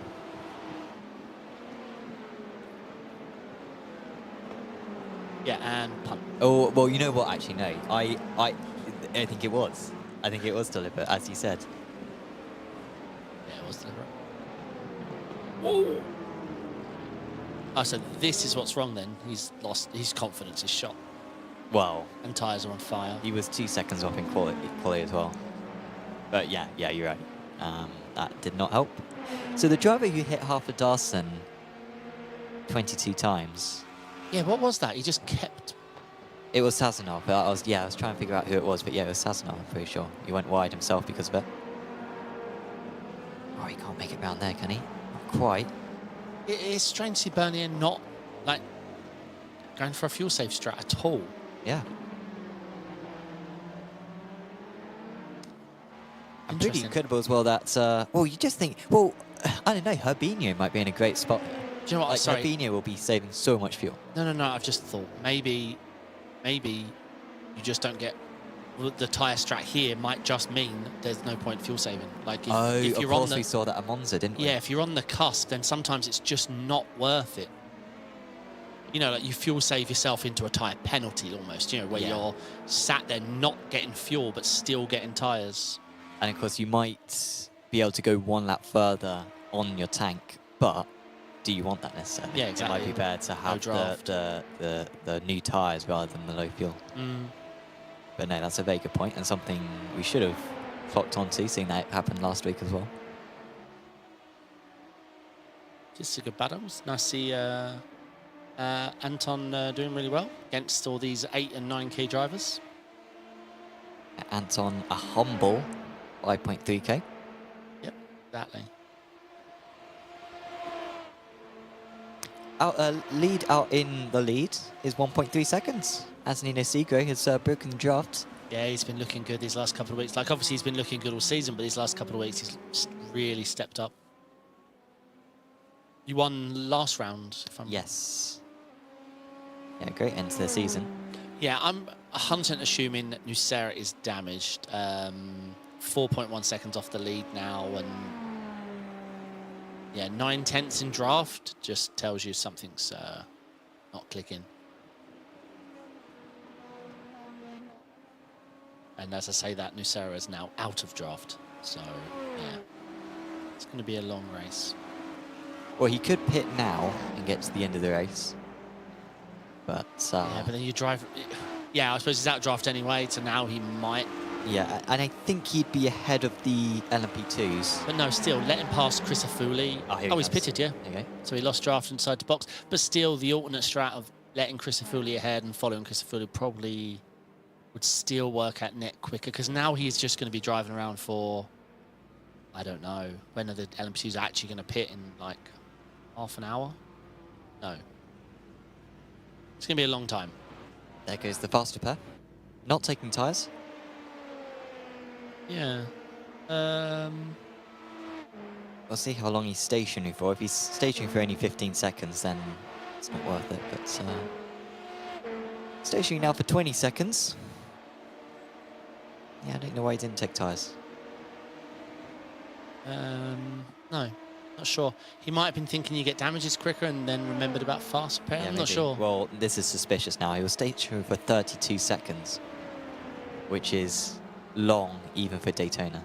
Yeah, and punt. Oh, well, you know what? Actually, no. I think it was. I think it was deliberate, as you said. Yeah, it was deliberate. Oh, so this is what's wrong then. He's lost his confidence, is shot. Well, And tyres are on fire. he was 2 seconds off in quality as well. But yeah, you're right. That did not help. So the driver who hit Halford Darson 22 times. Yeah, what was that? He just kept... It was Sazonov. I was trying to figure out who it was, but yeah, it was Sazonov, I'm pretty sure. He went wide himself because of it. Oh, he can't make it round there, can he? Not quite. It is strange to see Bernier not, like, going for a fuel safe strat at all. Yeah. And pretty incredible as well that, well, you just think, well, I don't know, Herbinho might be in a great spot. Do you know what? Like, Sorry. Herbinho will be saving so much fuel. No, I've just thought maybe you just don't get the tyre strat here might just mean there's no point fuel saving. Like if you're of course on the, we saw that at Monza, didn't we? yeah, if you're on the cusp, then sometimes it's just not worth it. You know, like you fuel save yourself into a tyre penalty almost. You know, where you're sat there not getting fuel but still getting tyres. And of course, you might be able to go one lap further on your tank, but do you want that necessarily? Yeah, exactly. It might be better to have the new tyres rather than the low fuel. But no, that's a very good point and something we should have clocked onto, seeing that it happened last week as well. Just a good battle. It's nice to see Anton doing really well against all these 8 and 9K drivers. Anton, a humble 5.3K. Yep, exactly. Lead out in the lead is 1.3 seconds. Antonino Segre has broken the draft. Yeah, he's been looking good these last couple of weeks. Like, obviously, he's been looking good all season, but these last couple of weeks, he's really stepped up. You won last round, if I'm... Yes. Yeah, great end to the season. Yeah, I'm 100% assuming that Nucera is damaged. 4.1 seconds off the lead now, and yeah, 9/10 in draft just tells you something's not clicking. And as I say that, Nucera is now out of draft, so yeah, it's going to be a long race. Well, he could pit now and get to the end of the race, but yeah, but then you drive. Yeah, I suppose he's out of draft anyway, so now he might. Yeah, and I think he'd be ahead of the LMP2s. But no, still, let him pass Chris Afuli. Oh, he's pitted, yeah. Okay. So he lost draft inside the box. But still, the alternate strat of letting Chris Afuli ahead and following Chris Afuli probably would still work out net quicker, because now he's just going to be driving around for, I don't know, when are the LMP2s actually going to pit in, like, half an hour? No. It's going to be a long time. There goes the faster pair. Not taking tyres. Yeah. We'll see how long he's stationary for. If he's stationary for only 15 seconds, then it's not worth it. But stationary now for 20 seconds. Yeah, I don't know why he didn't take tyres. No, not sure. He might have been thinking you get damages quicker and then remembered about fast repair. Yeah, I'm maybe. not sure. Well, this is suspicious now. He was stationary for 32 seconds, which is long even for Daytona.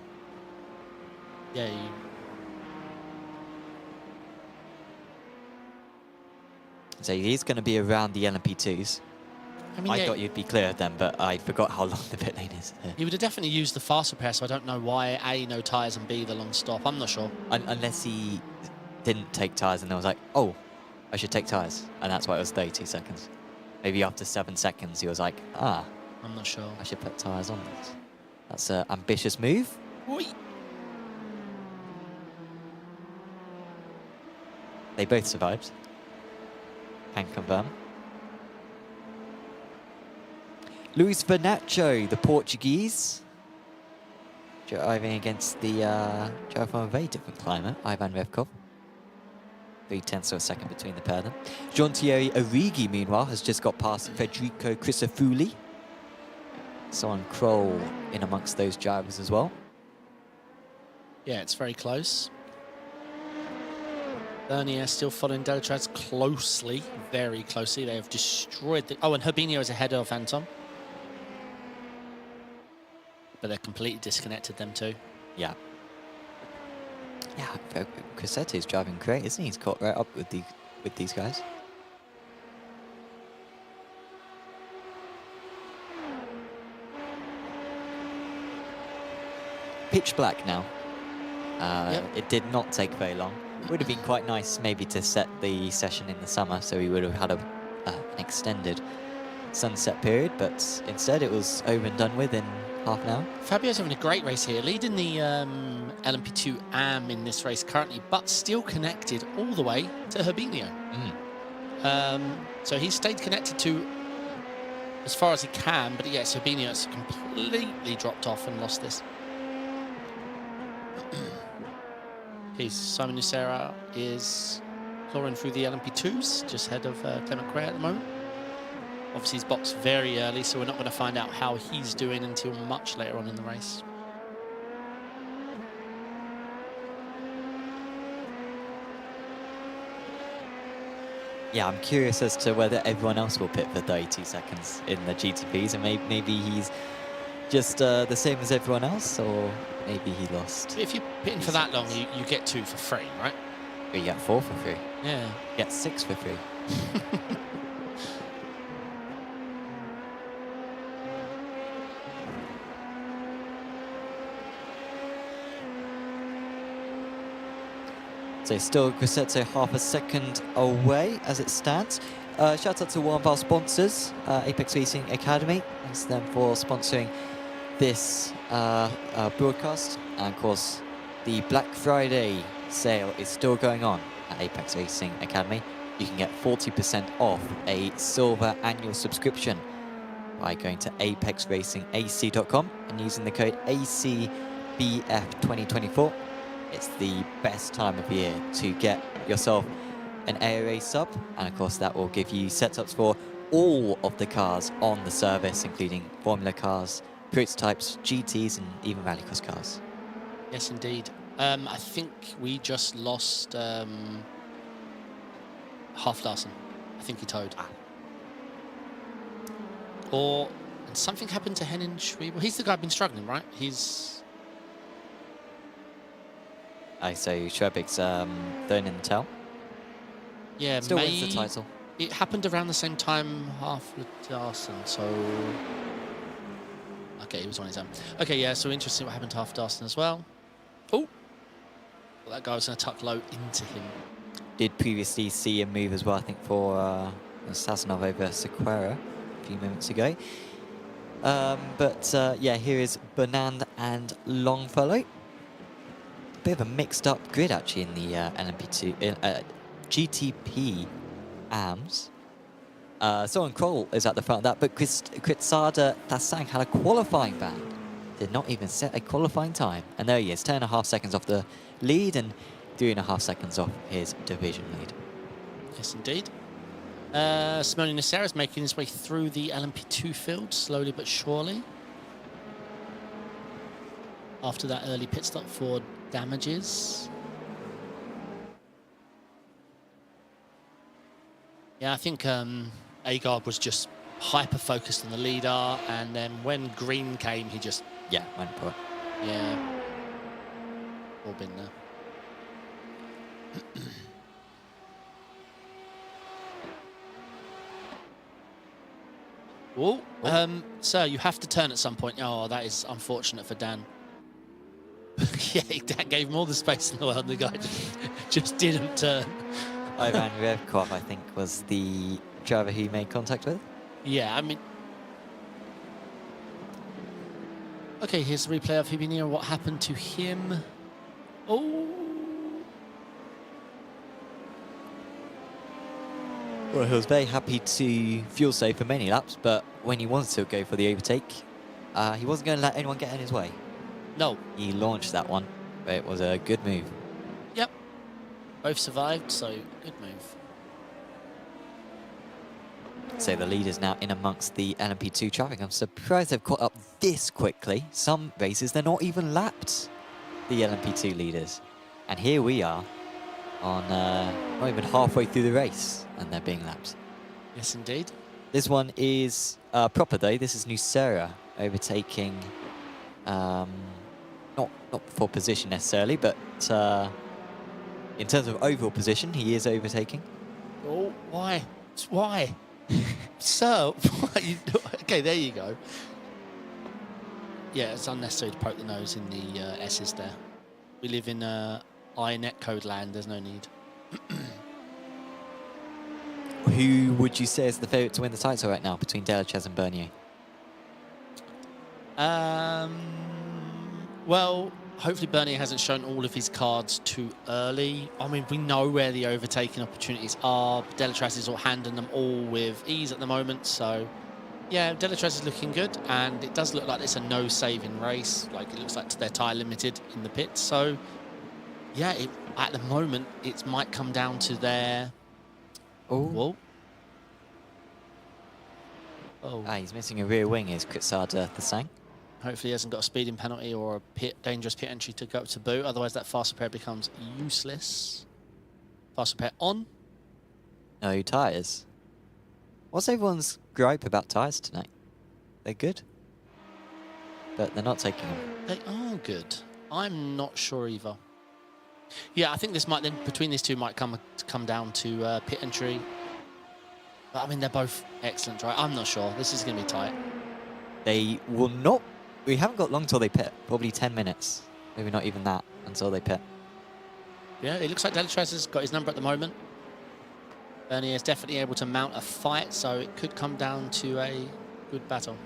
Yeah. So he's going to be around the LMP2s. I mean, I thought you'd be clear of them, but I forgot how long the pit lane is. He would have definitely used the fast repair, so I don't know why A, no tyres, and B, the long stop. I'm not sure. Unless he didn't take tyres and then was like, oh, I should take tyres. And that's why it was 32 seconds. Maybe after 7 seconds, he was like, ah, I'm not sure. I should put tyres on this. That's an ambitious move. Oi. They both survived. Can confirm. Luis Vanacho, the Portuguese, driving against the driver from a very different climate, Ivan Revkov. 3/10 of a second between the pair of them. Jean-Thierry Arrighi, meanwhile, has just got past Federico Crisafulli. Someone Kroll in amongst those drivers as well. Yeah, it's very close. Bernier still following Delatraz closely, very closely. They have destroyed the... Oh, and Herbinho is ahead of Anton. But they're completely disconnected, them two. Yeah. Yeah, Crissetto's driving great, isn't he? He's caught right up with these guys. Pitch black now. It did not take very long. Would have been quite nice maybe to set the session in the summer, so we would have had an extended sunset period, but instead it was over and done with in half an hour. Fabio's having a great race here, leading the LMP2 AM in this race currently, but still connected all the way to Herbinio. So he's stayed connected to as far as he can, but yes, Herbinio has completely dropped off and lost this. Okay, Simon Nucera is clawing through the LMP2s, just ahead of Clement Cray at the moment. Obviously, he's boxed very early, so we're not going to find out how he's doing until much later on in the race. Yeah, I'm curious as to whether everyone else will pit for 32 seconds in the GTPs, and maybe he's just the same as everyone else, or maybe he lost. If you're pitting for that long, you get 2 for free, right? You get 4 for free. Yeah. You get 6 for free. So still Crissetto half a second away as it stands. Shout out to one of our sponsors, Apex Racing Academy. Thanks to them for sponsoring this broadcast. And of course, the Black Friday sale is still going on at Apex Racing Academy. You can get 40% off a silver annual subscription by going to apexracingac.com and using the code ACBF2024. It's the best time of year to get yourself an ARA sub, and of course that will give you setups for all of the cars on the service, including Formula cars, prototypes, GTs, and even rallycross cars. Yes, indeed. I think we just lost Half-Larsen. I think he towed. Or something happened to Henning Schreiber. He's the guy who's been struggling, right? He's... So Schwebig's thrown in the tail. Yeah, Still wins the title. It happened around the same time Half-Larsen, so... Okay, he was on his own. Okay, yeah, so interesting what happened to Half-Larsen as well. Oh! Well, that guy was going to tuck low into him. Did previously see a move as well, I think, for Sazonov over Sequeira a few moments ago. Yeah, here is Bernand and Longfellow. Bit of a mixed up grid actually in the LMP2 GTP AMS. Soren Kroll is at the front of that, but Kritsada Thasang had a qualifying ban. Did not even set a qualifying time. And there he is, 10.5 seconds off the lead and 3.5 seconds off his division lead. Yes, indeed. Simone Nucera is making his way through the LMP2 field, slowly but surely. After that early pit stop for damages. Yeah, I think Agard was just hyper-focused on the leader, and then when green came, he just... Yeah, went for it. Yeah. All been there. Oh, sir, you have to turn at some point. Oh, that is unfortunate for Dan. Yeah, Dan gave him all the space in the world, and the guy just didn't turn. Ivan Revkov, I think, was the driver who made contact with. Yeah, I mean... Okay, here's the replay of Hibinio. What happened to him? Oh! Well, he was very happy to fuel save for many laps, but when he wanted to go for the overtake, he wasn't going to let anyone get in his way. No. He launched that one, but it was a good move. Yep. Both survived, so good move. So the lead is now in amongst the LMP2 traffic. I'm surprised they've caught up this quickly. Some races, they're not even lapped, the LMP2 leaders. And here we are on not even halfway through the race, and they're being lapped. Yes, indeed. This one is proper, though. This is Nucera overtaking, not for position necessarily, but In terms of overall position, he is overtaking. Oh, why? Why? Sir, why okay, there you go. Yeah, it's unnecessary to poke the nose in the S's there. We live in iNet code land, there's no need. Who would you say is the favourite to win the title right now between Delachaz and Bernier? Well, hopefully Bernier hasn't shown all of his cards too early. I mean, we know where the overtaking opportunities are. Delachaz is all handling them all with ease at the moment, so yeah, Delachaz is looking good, and it does look like it's a no-saving race. Like, it looks like they're tyre limited in the pits, so yeah, at the moment, it might come down to their... Oh. Whoa. Oh. Ah, he's missing a rear wing, is Kritsada the Sang. Hopefully he hasn't got a speeding penalty or a dangerous pit entry to go up to boot. Otherwise, that fast repair becomes useless. Fast repair on. No tyres. What's everyone's gripe about tyres tonight? They're good, but they're not taking them. They are good. I'm not sure either. Yeah, I think this might then, between these two, might come down to pit entry. But I mean, they're both excellent, right? I'm not sure. This is going to be tight. They will not. We haven't got long till they pit. Probably 10 minutes. Maybe not even that until they pit. Yeah, it looks like Delachaz has got his number at the moment. Bernier is definitely able to mount a fight, so it could come down to a good battle.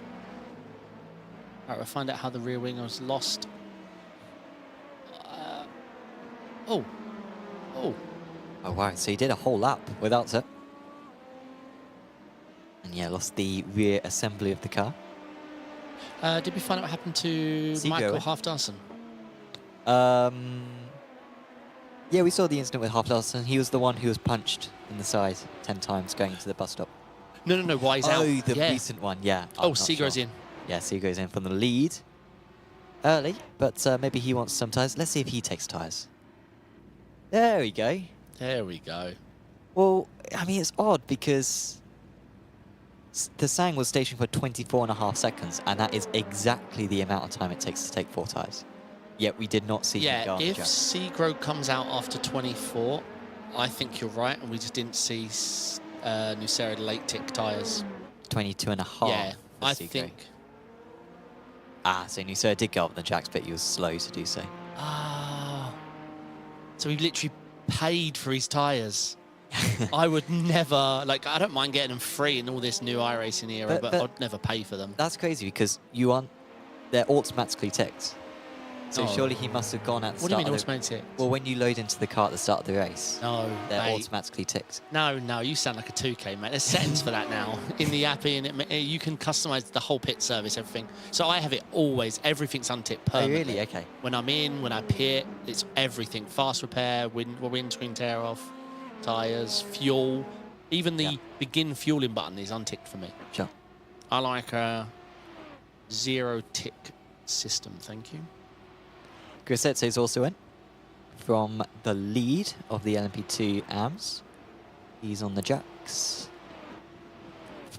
All right, we'll find out how the rear wing was lost. Oh. Oh, wow. So he did a whole lap without it. And yeah, lost the rear assembly of the car. Did we find out what happened to Michael Halfdarson? Yeah, we saw the incident with Halfdarson. He was the one who was punched in the side 10 times going to the bus stop. No, why he's out. Oh, the recent one, yeah. Oh, Seagro's in. Yeah, Seagro's in from the lead early, but maybe he wants some tyres. Let's see if he takes tyres. There we go. There we go. Well, I mean, it's odd because the Sang was stationed for 24.5 seconds, and that is exactly the amount of time it takes to take 4 tyres. Yet we did not see him go on the if track. Seagro comes out after 24, I think you're right, and we just didn't see Nucera late tick tyres. 22.5. Yeah, I Seagrow. think. Ah, so Nucera did go up the jacks, but he was slow to do so. Ah. So he literally paid for his tyres. I would never, like, I don't mind getting them free in all this new iRacing era, but I'd never pay for them. That's crazy because they're automatically ticked. So surely he must have gone at the start. What do you mean automatic? Well, when you load into the car at the start of the race, No, they're mate. automatically ticked. No, you sound like a 2K, mate. There's settings for that now in the app, and you can customize the whole pit service, everything. So I have it always. Everything's unticked permanently. Oh, really? Okay. When I'm in, when I pit, it's everything. Fast repair, windscreen tear off, tyres, fuel. Even the begin fueling button is unticked for me. Sure. I like a 0-tick system, thank you. Grossetto is also in from the lead of the LMP2 AMS. He's on the jacks.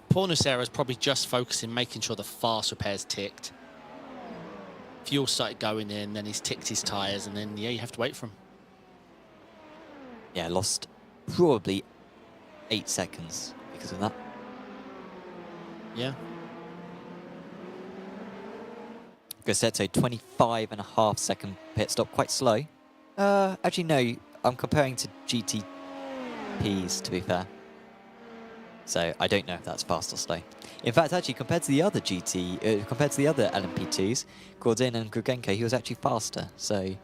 Poor Nucera is probably just focusing, making sure the fast repair's ticked. Fuel started going in, then he's ticked his tyres, and then, yeah, you have to wait for him. Yeah, lost probably 8 seconds because of that. Yeah. Grossetto, 25.5 second pit stop, quite slow. Actually, no, I'm comparing to GTPs, to be fair. So I don't know if that's fast or slow. In fact, actually, compared to the other compared to the other LMP2s, Gordon and Grugenko, he was actually faster. So,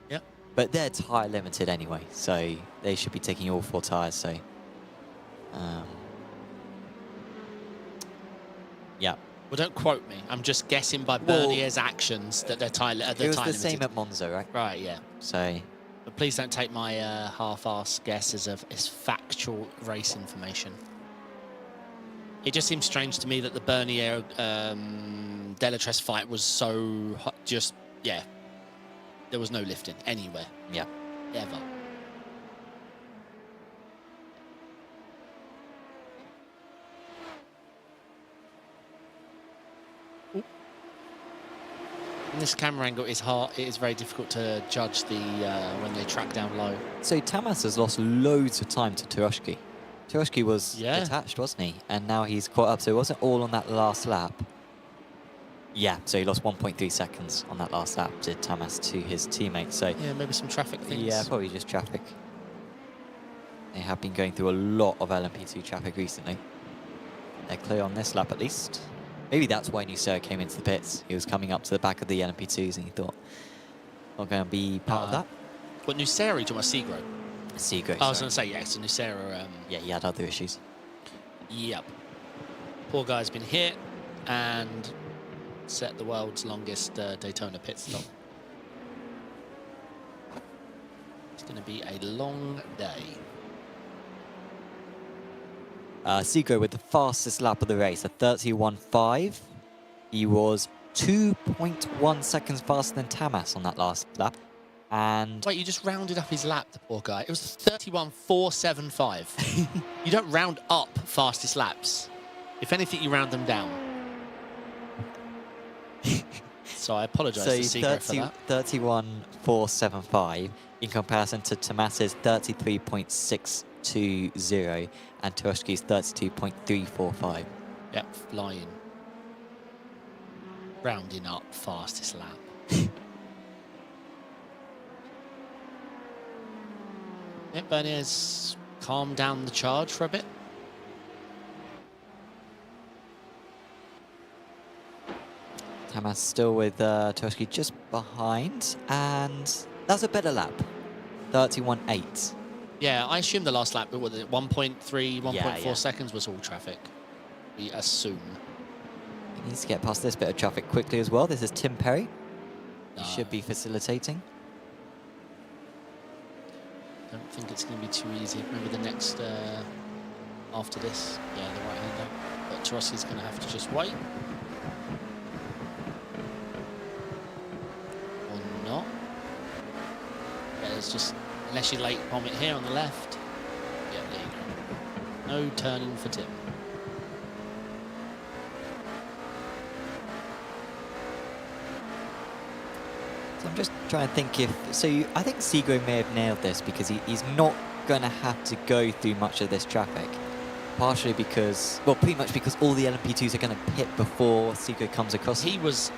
yeah. But they're tyre limited anyway, so they should be taking all 4 tyres. So, yeah. Well, don't quote me. I'm just guessing by Bernier's actions that they're tyre limited. It was the same at Monza, right? Right, yeah. So, but please don't take my half-assed guess as factual race information. It just seems strange to me that the Bernier Delachaz fight was so yeah. There was no lifting anywhere. Yeah. Ever. In this camera angle, it's hard. It is very difficult to judge the when they track down low. So Tamas has lost loads of time to Turoshki. Turoshki was Yeah. detached, wasn't he? And now he's caught up. So it wasn't all on that last lap. Yeah, so he lost 1.3 seconds on that last lap, did Tamas, to his teammate. So Yeah, maybe some traffic things. yeah, probably just traffic. They have been going through a lot of LMP2 traffic recently. They're clear on this lap at least. Maybe that's why Nucera came into the pits. He was coming up to the back of the LMP2s and he thought, not going to be part of that. What, Nucera, you talking about Segro? Segro, I was going to say, yeah, so Nucera... yeah, he had other issues. Yep. Poor guy's been hit and set the world's longest Daytona pit stop. It's going to be a long day. Segro with the fastest lap of the race, a 31.5. He was 2.1 seconds faster than Tamas on that last lap. And Wait, you just rounded up his lap, the poor guy. It was 31.475. You don't round up fastest laps. If anything, you round them down. So I apologise to Segro for that. 31.475 in comparison to Tamas's 33.620 and Turoshki's 32.345. Yep, flying. Rounding up fastest lap. Yep, Bernier's calmed down the charge for a bit. Tamas still with Turoshki just behind, and that's a better lap. 31.8. Yeah, I assume the last lap, what was it, 1.3, 1.4 yeah. seconds was all traffic. We assume. He needs to get past this bit of traffic quickly as well. This is Tim Perry. He No. should be facilitating. Don't think it's going to be too easy. Maybe the next, after this, yeah, the right-hander. But Turoski's going to have to just wait. Or not. Yeah, it's just, unless you late bomb it here on the left. Yeah, there you go. No turning for Tim. So I'm just trying to think if... So I think Segro may have nailed this because he's not going to have to go through much of this traffic. Partially because... Well, pretty much because all the LMP2s are going to pit before Segro comes across. He was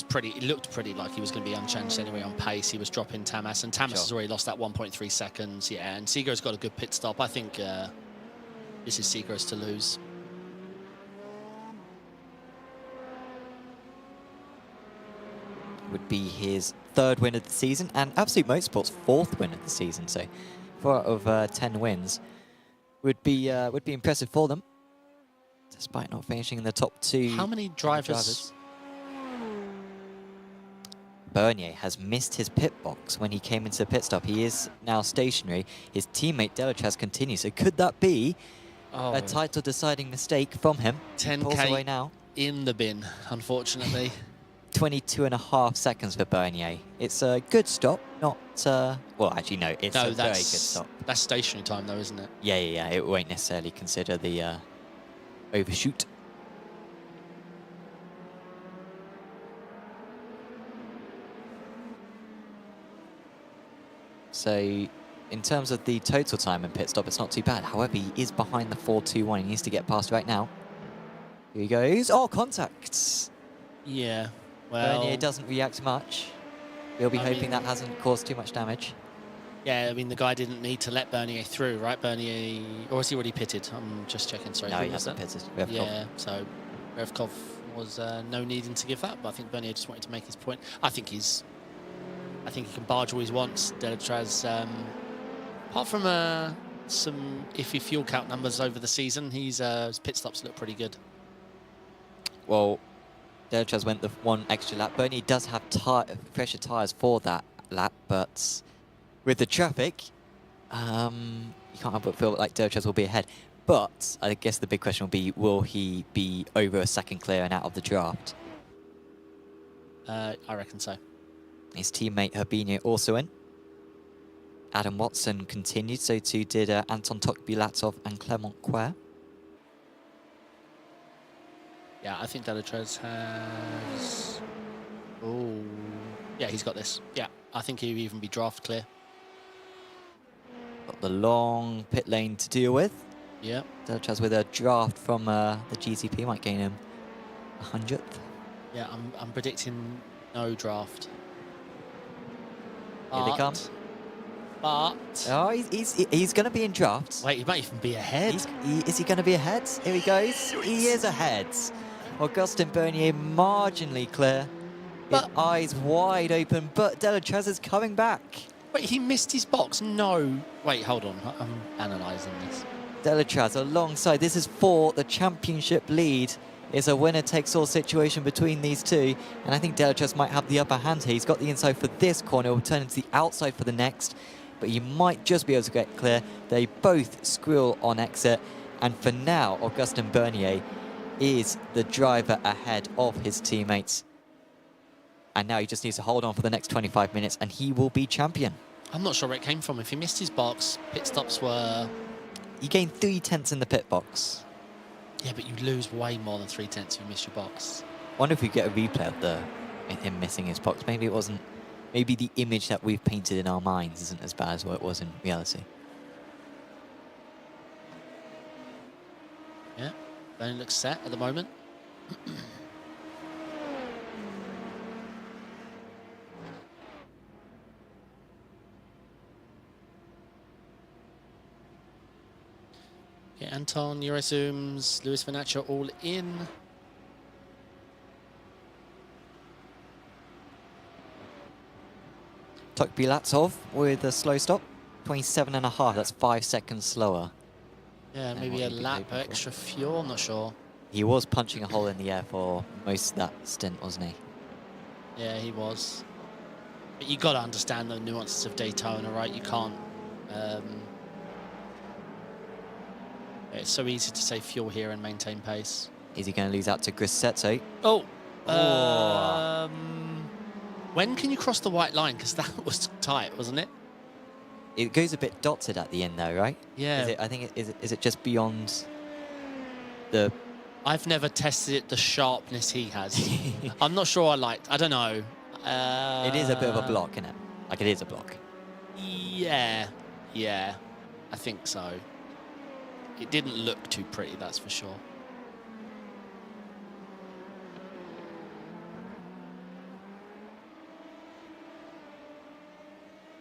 pretty, it looked pretty like he was going to be unchanged anyway on pace. He was dropping Tamas, and Tamas has already lost that 1.3 seconds. Yeah, and Segro's got a good pit stop. I think this is Segro's to lose. Would be his third win of the season and Absolute Motorsport's fourth win of the season. So 4 out of 10 wins would be impressive for them, despite not finishing in the top 2. How many drivers? Bernier has missed his pit box when he came into the pit stop. He is now stationary. His teammate Delachaz continues. So could that be a title deciding mistake from him? 10K Pulls away now. in the bin, unfortunately. 22.5 seconds for Bernier. It's a good stop, not... well, actually, no, it's a very good stop. That's stationary time, though, isn't it? Yeah. It won't necessarily consider the overshoot. So, in terms of the total time in pit stop, it's not too bad. However, he is behind the 4.21. He needs to get past right now. Here he goes. Oh, contacts. Yeah. Well, Bernier doesn't react much. We'll be hoping that hasn't caused too much damage. Yeah, I mean, the guy didn't need to let Bernier through, right? Bernier, or has he already pitted? I'm just checking, sorry. No, Who he was hasn't that? pitted. Revkov. Yeah, so Revkov was no needing to give that, but I think Bernier just wanted to make his point. I think he can barge all he wants. Delachaz, apart from some iffy fuel count numbers over the season, his pit stops look pretty good. Well, Delachaz went the 1 extra lap. Bernier does have fresher tyres for that lap, but with the traffic, you can't help but feel like Delachaz will be ahead. But I guess the big question will be, will he be over a second clear and out of the draft? I reckon so. His teammate Herbinho also in. Adam Watson continued, so too did Anton Tokbulatov and Clement Quer. Yeah, I think Delachaz has Oh, yeah, he's got this. Yeah, I think he'll even be draft clear. Got the long pit lane to deal with. Yeah. Delachaz with a draft from the GTP might gain him 100th. Yeah, I'm predicting no draft. Here they come. But Oh, he's going to be in drafts. wait, he might even be ahead. Is he going to be ahead? Here he goes. He is ahead. Augustin Bernier marginally clear. His But- eyes wide open, but Delachaz is coming back. Wait, he missed his box. No. Wait, hold on. I'm analysing this. Delachaz alongside. This is for the championship lead. It's a winner-takes-all situation between these two, and I think Delachaz might have the upper hand here. He's got the inside for this corner. Will turn into the outside for the next, but he might just be able to get clear. They both squirrel on exit, and for now, Augustin Bernier is the driver ahead of his teammates. And now he just needs to hold on for the next 25 minutes, and he will be champion. I'm not sure where it came from. If he missed his box, pit stops were... He gained 3/10 in the pit box. Yeah, but you lose way more than 3/10 if you miss your box. Wonder if we get a replay of him missing his box. Maybe it wasn't. Maybe the image that we've painted in our minds isn't as bad as what it was in reality. Yeah, Bernie looks set at the moment. Yeah, Anton, Eurozooms, Luis Vanacha all in. Tok Bilatov with a slow stop. 27.5. That's 5 seconds slower. Yeah, And maybe what a he'd be lap hoping for. extra fuel, I'm not sure. He was punching a hole in the air for most of that stint, wasn't he? Yeah, he was. But you got to understand the nuances of Daytona, right? You can't... it's so easy to say fuel here and maintain pace. Is he going to lose out to Grissetto? Oh! Oh. When can you cross the white line? Because that was tight, wasn't it? It goes a bit dotted at the end, though, right? Yeah. I think is it just beyond the? I've never tested it, the sharpness he has. I'm not sure I liked. I don't know. It is a bit of a block, isn't it? Like, it is a block. Yeah. Yeah. I think so. It didn't look too pretty, that's for sure.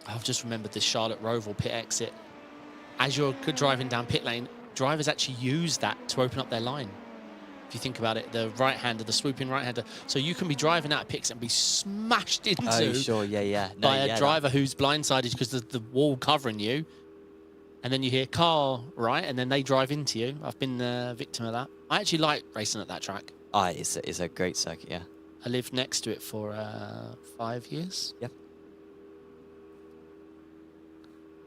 I've just remembered this Charlotte Roval pit exit. As you're driving down pit lane, drivers actually use that to open up their line. If you think about it, the right-hander, the swooping right-hander. So you can be driving out of pits and be smashed into Oh, sure, yeah. No, by a yeah, driver who's blindsided because the wall covering you. And then you hear car right, and then they drive into you. I've been a victim of that. I actually like racing at that track. It's a great circuit, yeah. I lived next to it for 5 years. Yep.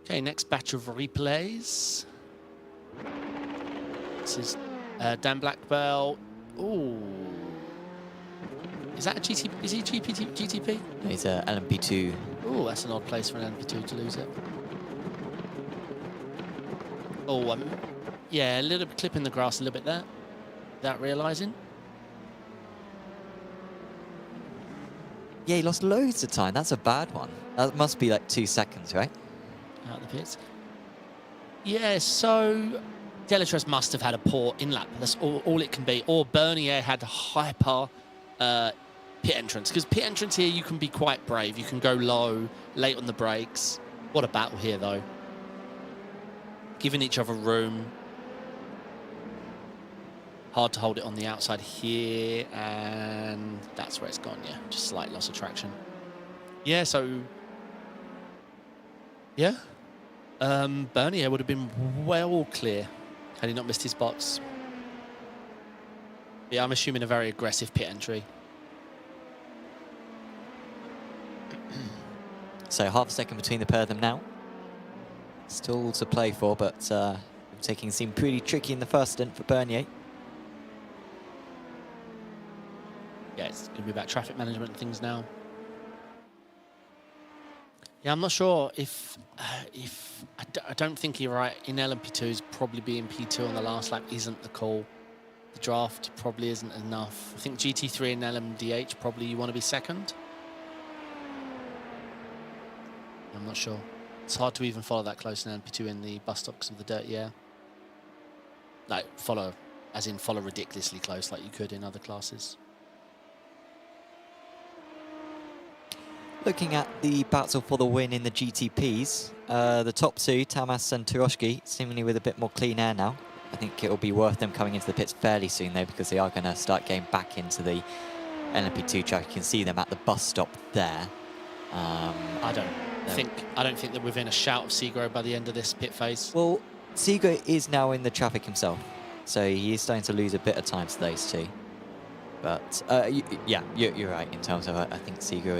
Okay, next batch of replays. This is Dan Blackbell. Ooh. Is that a GTP? Is he GTP? He's a LMP2. Ooh, that's an odd place for an LMP2 to lose it. Oh, yeah, a little bit clipping the grass a little bit there. Without realising. Yeah, he lost loads of time. That's a bad one. That must be like 2 seconds, right? Out of the pits. Yeah, so Delachaz must have had a poor in-lap. That's all it can be. Or Bernier had a hyper pit entrance. Because pit entrance here, you can be quite brave. You can go low, late on the brakes. What a battle here, though. Giving each other room. Hard to hold it on the outside here. And that's where it's gone, yeah. Just slight loss of traction. Yeah, so... Yeah. Bernier would have been well clear had he not missed his box. Yeah, I'm assuming a very aggressive pit entry. So half a second between the pair of them now. Still to play for, but taking seemed pretty tricky in the first stint for Bernier. Yeah, it's going to be about traffic management and things now. Yeah, I'm not sure if I don't think you're right. In LMP2s, probably being P2 on the last lap isn't the call. The draft probably isn't enough. I think GT3 and LMDH probably you want to be second. I'm not sure. It's hard to even follow that close in LMP2 in the bus stop because of the dirty air. Like, follow, as in follow ridiculously close like you could in other classes. Looking at the battle for the win in the GTPs, the top two, Tamas and Turoshki, seemingly with a bit more clean air now. I think it'll be worth them coming into the pits fairly soon though, because they are going to start getting back into the LMP2 track. You can see them at the bus stop there. I don't think they're within a shout of Segro by the end of this pit phase. Well, Segro is now in the traffic himself, so he is starting to lose a bit of time to those two. But yeah, you're right in terms of I think Segro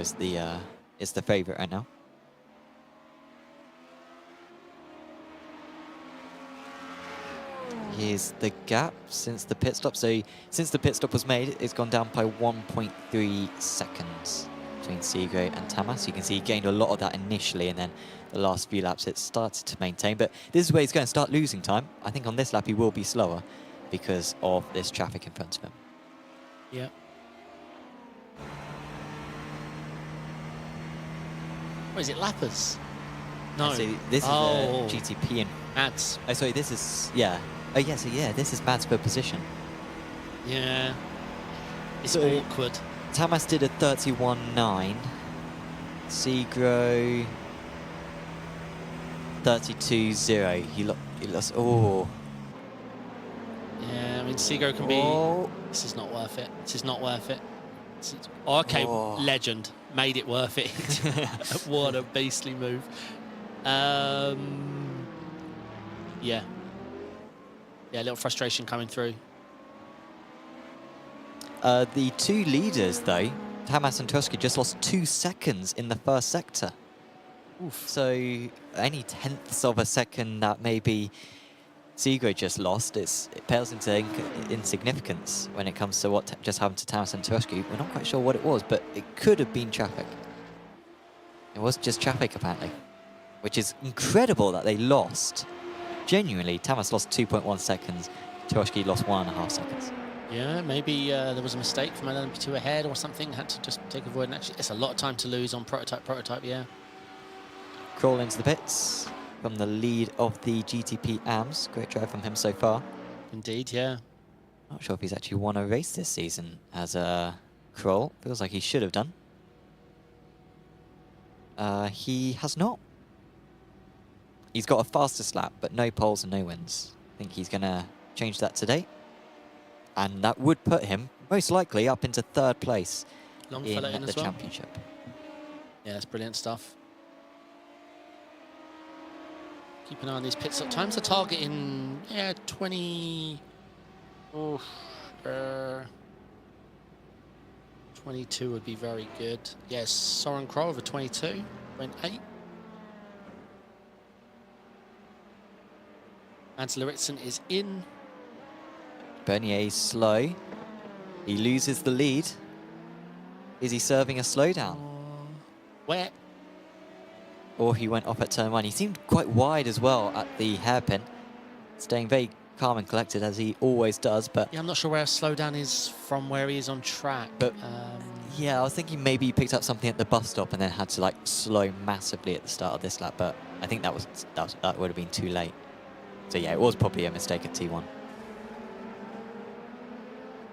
is the favourite right now. Here's the gap since the pit stop. So since the pit stop was made, it's gone down by 1.3 seconds between Segro and Tamas. You can see he gained a lot of that initially, and then the last few laps it started to maintain. But this is where he's going to start losing time. I think on this lap he will be slower because of this traffic in front of him. Yeah. What is it, lappers? No. So this is a GTP and ads. Oh, sorry, this is, yeah. Oh, yeah, so yeah, this is Mads per position. Yeah. It's So awkward. Tamas did a 31.9. Segro 32.0. He lost. Oh. Yeah, I mean, Segro can be. Oh. This is not worth it. This is not worth it. Okay, legend. Made it worth it. What a beastly move. Yeah. Yeah, a little frustration coming through. The two leaders, though, Tamas and Turoshki, just lost 2 seconds in the first sector. Oof. So any tenths of a second that maybe Segro just lost, it pales into insignificance when it comes to what just happened to Tamas and Turoshki. We're not quite sure what it was, but it could have been traffic. It was just traffic, apparently, which is incredible that they lost. Genuinely, Tamas lost 2.1 seconds, Turoshki lost 1.5 seconds. Yeah, maybe there was a mistake from LMP2 ahead or something. Had to just take a void. And actually, it's a lot of time to lose on prototype, yeah. Crawl into the pits from the lead of the GTP AMS. Great drive from him so far. Indeed, yeah. Not sure if he's actually won a race this season as a Kroll. Feels like he should have done. He has not. He's got a fastest lap, but no poles and no wins. I think he's going to change that today. And that would put him, most likely, up into 3rd place in the championship. Yeah, that's brilliant stuff. Keep an eye on these pit stop times. The target in 20. 22 would be very good. Yes, Soren Kroll over 22. Went 8. Ansel Eriksson is in. Bernier is slow. He loses the lead. Is he serving a slowdown? Where? Or he went off at turn 1. He seemed quite wide as well at the hairpin, staying very calm and collected as he always does. But yeah, I'm not sure where a slowdown is from where he is on track. But yeah, I was thinking maybe he picked up something at the bus stop and then had to like slow massively at the start of this lap. But I think that would have been too late. So yeah, it was probably a mistake at T1.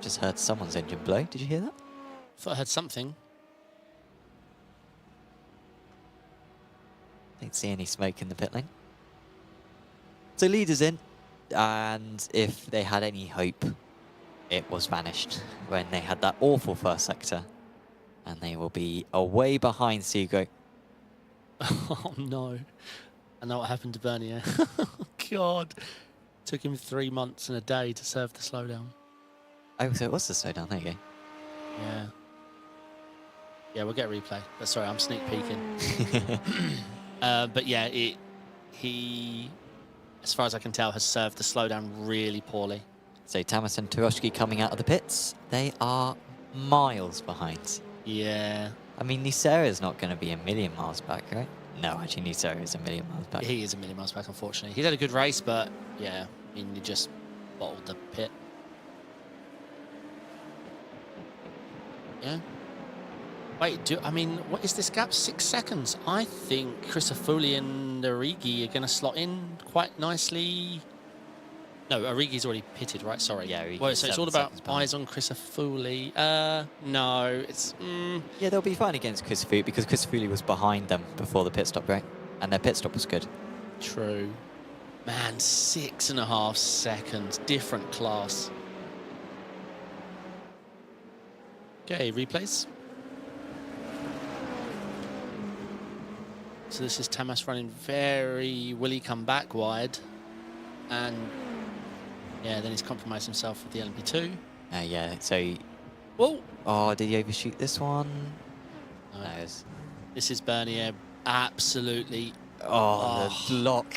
Just heard someone's engine blow. Did you hear that? Thought I heard something. Don't see any smoke in the pit lane. So leaders in, and if they had any hope, it was vanished when they had that awful first sector, and they will be away behind Segro. Oh no! I know what happened to Bernier. God, took him 3 months and a day to serve the slowdown. Oh, so it was the slowdown. There you go. Yeah. Yeah, we'll get a replay. But sorry, I'm sneak peeking. But yeah, he, as far as I can tell, has served the slowdown really poorly. So Tamas and Turoshki coming out of the pits. They are miles behind. Yeah. I mean, Nisera's not going to be a million miles back, right? No, actually, Nisera is a million miles back. He is a million miles back, unfortunately. He's had a good race, but yeah, I mean, he just bottled the pit. Yeah. Wait, I mean, what is this gap? 6 seconds. I think Crisafulli and Origi are going to slot in quite nicely. No, Origi's already pitted, right? Sorry. Yeah, Origi's well, so it's all 7 about seconds behind. eyes on Crisafulli. No, it's... Yeah, they'll be fine against Crisafulli because Crisafulli was behind them before the pit stop, right? And their pit stop was good. True. Man, 6.5 seconds. Different class. Okay, replays. So this is Tamas running very... Will he come back wide? And... yeah, then he's compromised himself with the LMP2. Yeah, so... Whoa! Oh, did he overshoot this one? No. No, it's... This is Bernier absolutely... Oh, the block.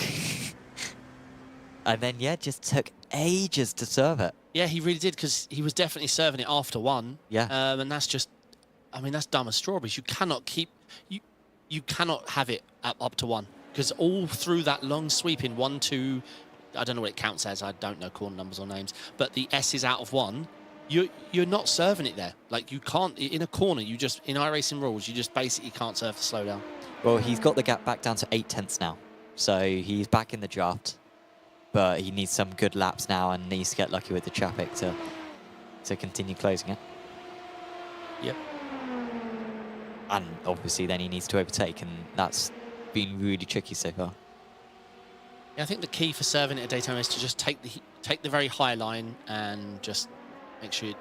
And then, yeah, just took ages to serve it. Yeah, he really did, because he was definitely serving it after one. Yeah. And that's just... I mean, that's dumb as strawberries. You cannot keep... You cannot have it up to one, because all through that long sweep in 1, 2... I don't know what it counts as. I don't know corner numbers or names. But the S is out of 1. You're not serving it there. Like, you can't... In a corner, you just... In iRacing rules, you just basically can't serve the slowdown. Well, he's got the gap back down to 8/10 now. So he's back in the draft. But he needs some good laps now and needs to get lucky with the traffic to continue closing it. Yep. And obviously then he needs to overtake, and that's been really tricky so far. Yeah, I think the key for serving it at Daytona is to just take the very high line and just make sure you...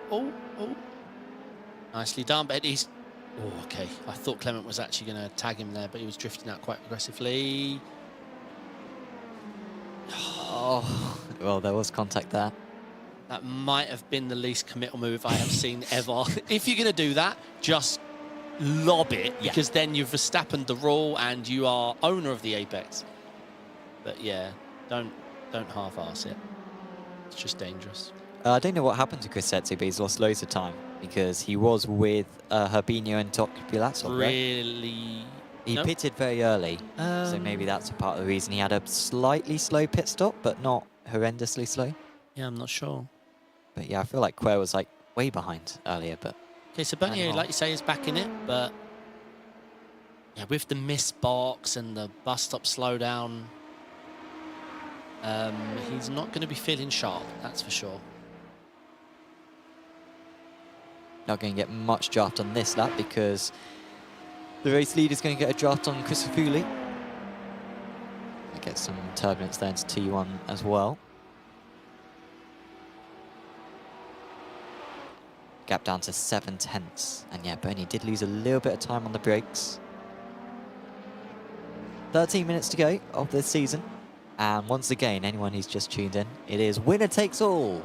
Oh. Nicely done, but he's... Oh, okay. I thought Clement was actually going to tag him there, but he was drifting out quite aggressively. Oh, well, there was contact there. That might have been the least committal move I have seen ever. If you're going to do that, just lob it, because then you've Verstappened the rule and you are owner of the apex. But yeah, don't half-arse it. It's just dangerous. I don't know what happened to Chris Setzi, but he's lost loads of time because he was with Herbinho and Tokpilatsov, right? Really? He No? pitted very early, so maybe that's a part of the reason he had a slightly slow pit stop, but not horrendously slow. Yeah, I'm not sure. But yeah, I feel like Quer was like way behind earlier, but... Okay, so Bernier, like you say, is back in it, but yeah, with the miss box and the bus stop slowdown, he's not going to be feeling sharp, that's for sure. Not going to get much draft on this lap because the race leader is going to get a draft on Crisafulli. I get some turbulence there into T1 as well. Gap down to 7/10. And yeah, Bernie did lose a little bit of time on the brakes. 13 minutes to go of this season. And once again, anyone who's just tuned in, it is winner takes all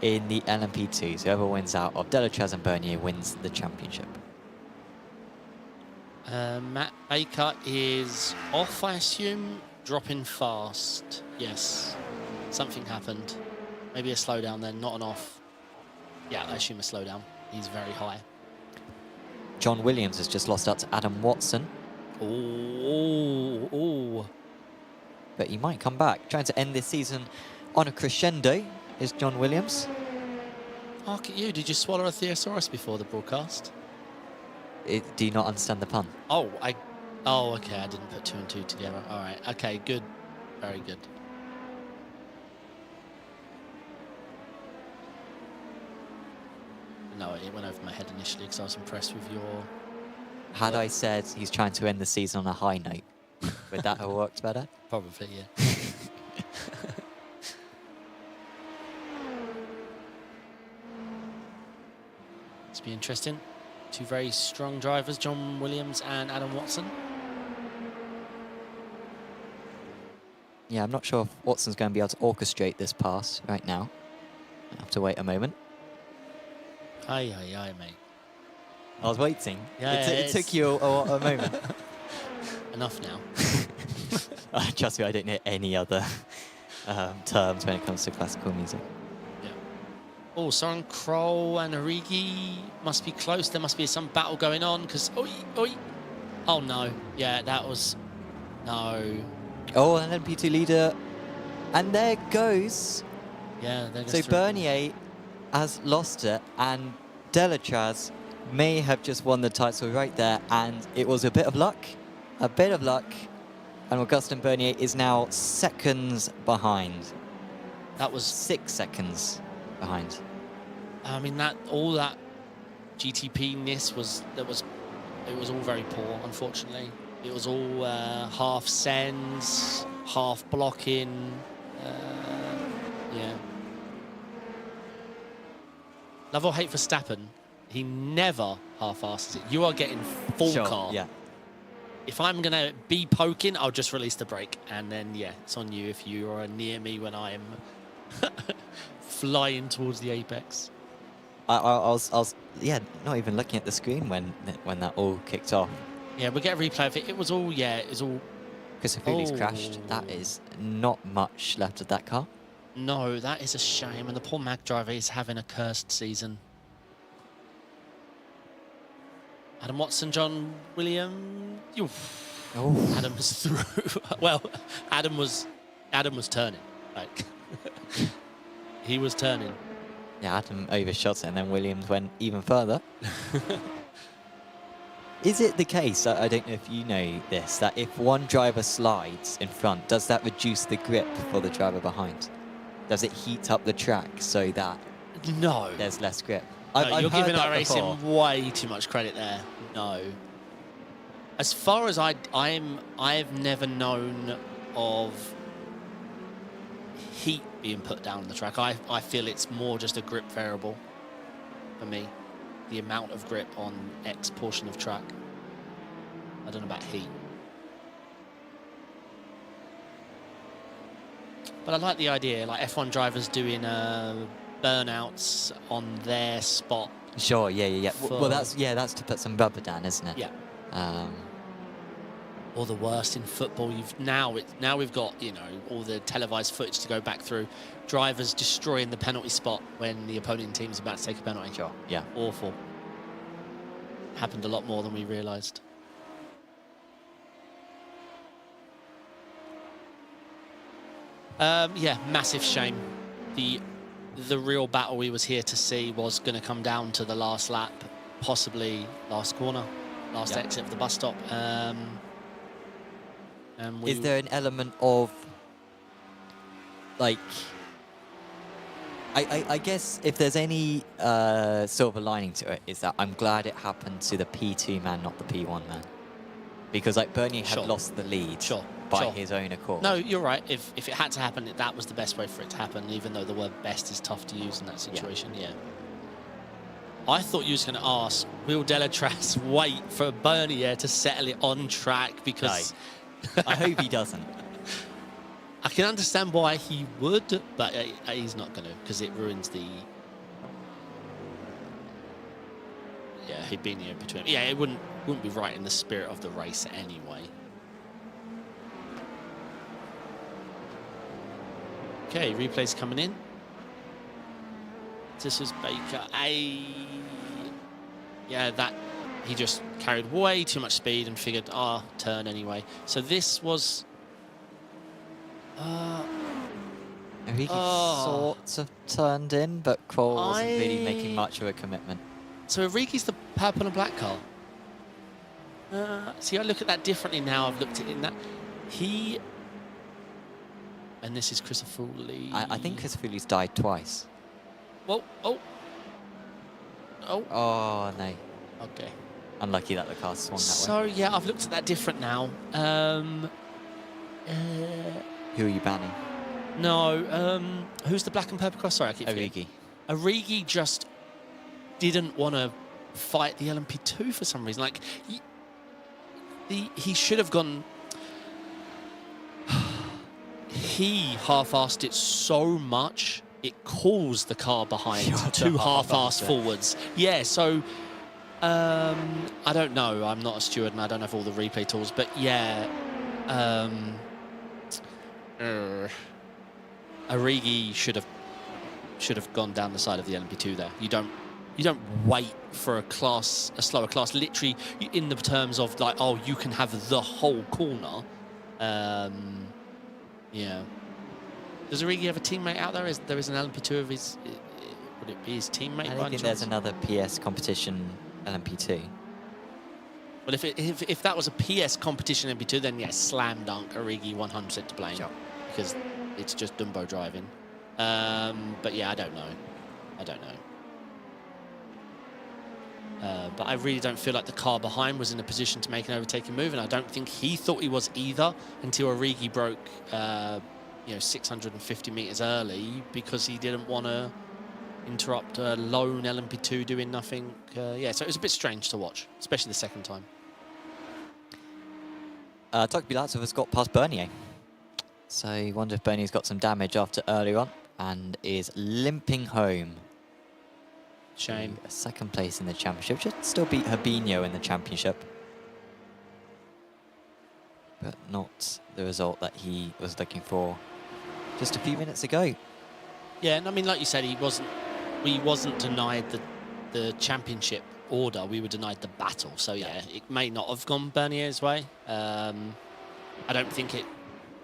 in the LMP2. So whoever wins out of Delatraz and Bernier wins the championship. Matt Baker is off, I assume, dropping fast. Yes, something happened. Maybe a slowdown then, not an off. Yeah, I assume a slowdown. He's very high. John Williams has just lost out to Adam Watson. Oh. But he might come back. Trying to end this season on a crescendo is John Williams. Hark at you. Did you swallow a Theosaurus before the broadcast? Do you not understand the pun? Oh, okay. I didn't put 2 and 2 together. All right. Okay, good. Very good. No, it went over my head initially because I was impressed with your... Had I said he's trying to end the season on a high note, would that have worked better? Probably, yeah. It's be interesting. Two very strong drivers, John Williams and Adam Watson. Yeah, I'm not sure if Watson's going to be able to orchestrate this pass right now. I have to wait a moment. Aye, mate. I was waiting. Yeah, it took you a moment. Enough now. Trust me, I don't know any other terms when it comes to classical music. Yeah. Oh, Soren Kroll and Origi must be close. There must be some battle going on because... Oi. Oh, no. Yeah, that was... No. Oh, an LMP2 leader. And there goes. Yeah, there goes So Bernier has lost it, and Delatraz may have just won the title right there, and it was a bit of luck. A bit of luck. And Augustin Bernier is now seconds behind. That was 6 seconds behind. I mean, all that GTP-ness was it was all very poor, unfortunately. It was all half sends, half blocking. Yeah. Love or hate Verstappen, he never half-asses it. You are getting full car. Yeah. If I'm going to be poking, I'll just release the brake. And then, yeah, it's on you if you are near me when I am flying towards the apex. I was yeah, not even looking at the screen when that all kicked off. Yeah, we'll get a replay of it. It was all, yeah, it was all... Christopher's crashed. That is not much left of that car. No, that is a shame. And the poor Mag driver is having a cursed season. Adam Watson, John Williams. Oh. Adam was through. Well, Adam was turning. Like he was turning. Yeah, Adam overshot it, and then Williams went even further. Is it the case, I don't know if you know this, that if one driver slides in front, does that reduce the grip for the driver behind? Does it heat up the track so that No. there's less grip? No, I've you're heard giving that iRacing before. way too much credit there. No. As far as I've never known of heat being put down on the track. I feel it's more just a grip variable for me. The amount of grip on X portion of track. I don't know about heat. But I like the idea, like F1 drivers doing burnouts on their spot. Sure, yeah. Well, For- that's to put some rubber down, isn't it? Yeah. Or the worst in football, now we've got, you know, all the televised footage to go back through. Drivers destroying the penalty spot when the opposing team's about to take a penalty. Sure, yeah. Awful. Happened a lot more than we realised. Yeah, massive shame. The real battle we was here to see was going to come down to the last lap, possibly last corner, last exit of the bus stop. And Is there an element of, like, I guess if there's any silver lining to it, is that I'm glad it happened to the P2 man, not the P1 man. Because, like, Bernier had lost the lead by his own accord. No, you're right. If it had to happen, that was the best way for it to happen, even though the word best is tough to use in that situation, yeah. I thought you was going to ask, will Delatras wait for Bernier to settle it on track? Because... No. I hope he doesn't. I can understand why he would, but he's not going to, because it ruins the... Yeah, he'd been here between... Yeah, it wouldn't be right in the spirit of the race anyway. Okay, replay's coming in. This is Baker. Yeah, that... He just carried way too much speed and figured, turn anyway. So this was... He sort of turned in, but Kroll wasn't really making much of a commitment. So Ariki's the purple and black car. See, I look at that differently now. I've looked at it in that. He... And this is Chris Foley. I think Chris Foley's died twice. Whoa, oh. Oh, no. Okay. Unlucky that the car swung that So, way. yeah, I've looked at that different now. Who are you banning? No, who's the black and purple car? Sorry, I keep forgetting. Origi. Origi just didn't want to fight the LMP2 for some reason. Like, he should have gone... He half-assed it so much, it caused the car behind to half-ass forwards. Yeah, so... I don't know. I'm not a steward and I don't have all the replay tools, but yeah, Origi should have gone down the side of the LMP2 there. You don't wait for a slower class. Literally, in the terms of like, oh, you can have the whole corner. Yeah. Does Origi have a teammate out there? There is an LMP2 of his. Would it be his teammate? I think there's another PS competition LMP2. Well, if that was a PS competition LMP2, then yes, slam dunk, Origi 100% to blame. Sure. Because it's just Dumbo driving. But yeah, I don't know. But I really don't feel like the car behind was in a position to make an overtaking move, and I don't think he thought he was either until Origi broke, 650 meters early, because he didn't want to interrupt a lone LMP2 doing nothing. Yeah, so it was a bit strange to watch, especially the second time. Tokbilazov has got past Bernier. So you wonder if Bernier's got some damage after earlier on and is limping home. Shame. A second place in the championship. Should still beat Habinho in the championship. But not the result that he was looking for just a few minutes ago. Yeah, and I mean, like you said, we wasn't denied the championship order, we were denied the battle. So yeah, it may not have gone Bernier's way. I don't think it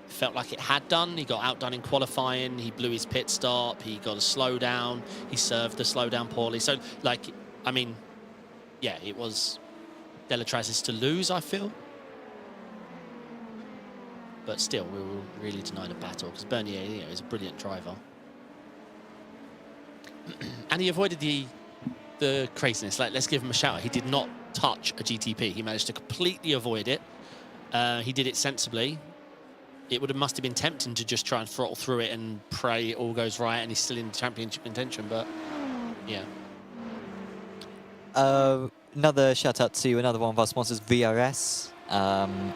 felt like it had done. He got outdone in qualifying, he blew his pit stop, he got a slowdown, he served the slowdown poorly. So, like, I mean, yeah, it was Delatraz's to lose, I feel. But still, we were really denied a battle, because Bernier, is a brilliant driver. And he avoided the craziness. Like, let's give him a shout out. He did not touch a GTP. He managed to completely avoid it. He did it sensibly. It must have been tempting to just try and throttle through it and pray it all goes right and he's still in championship contention, but yeah. Another shout out to another one of our sponsors, VRS.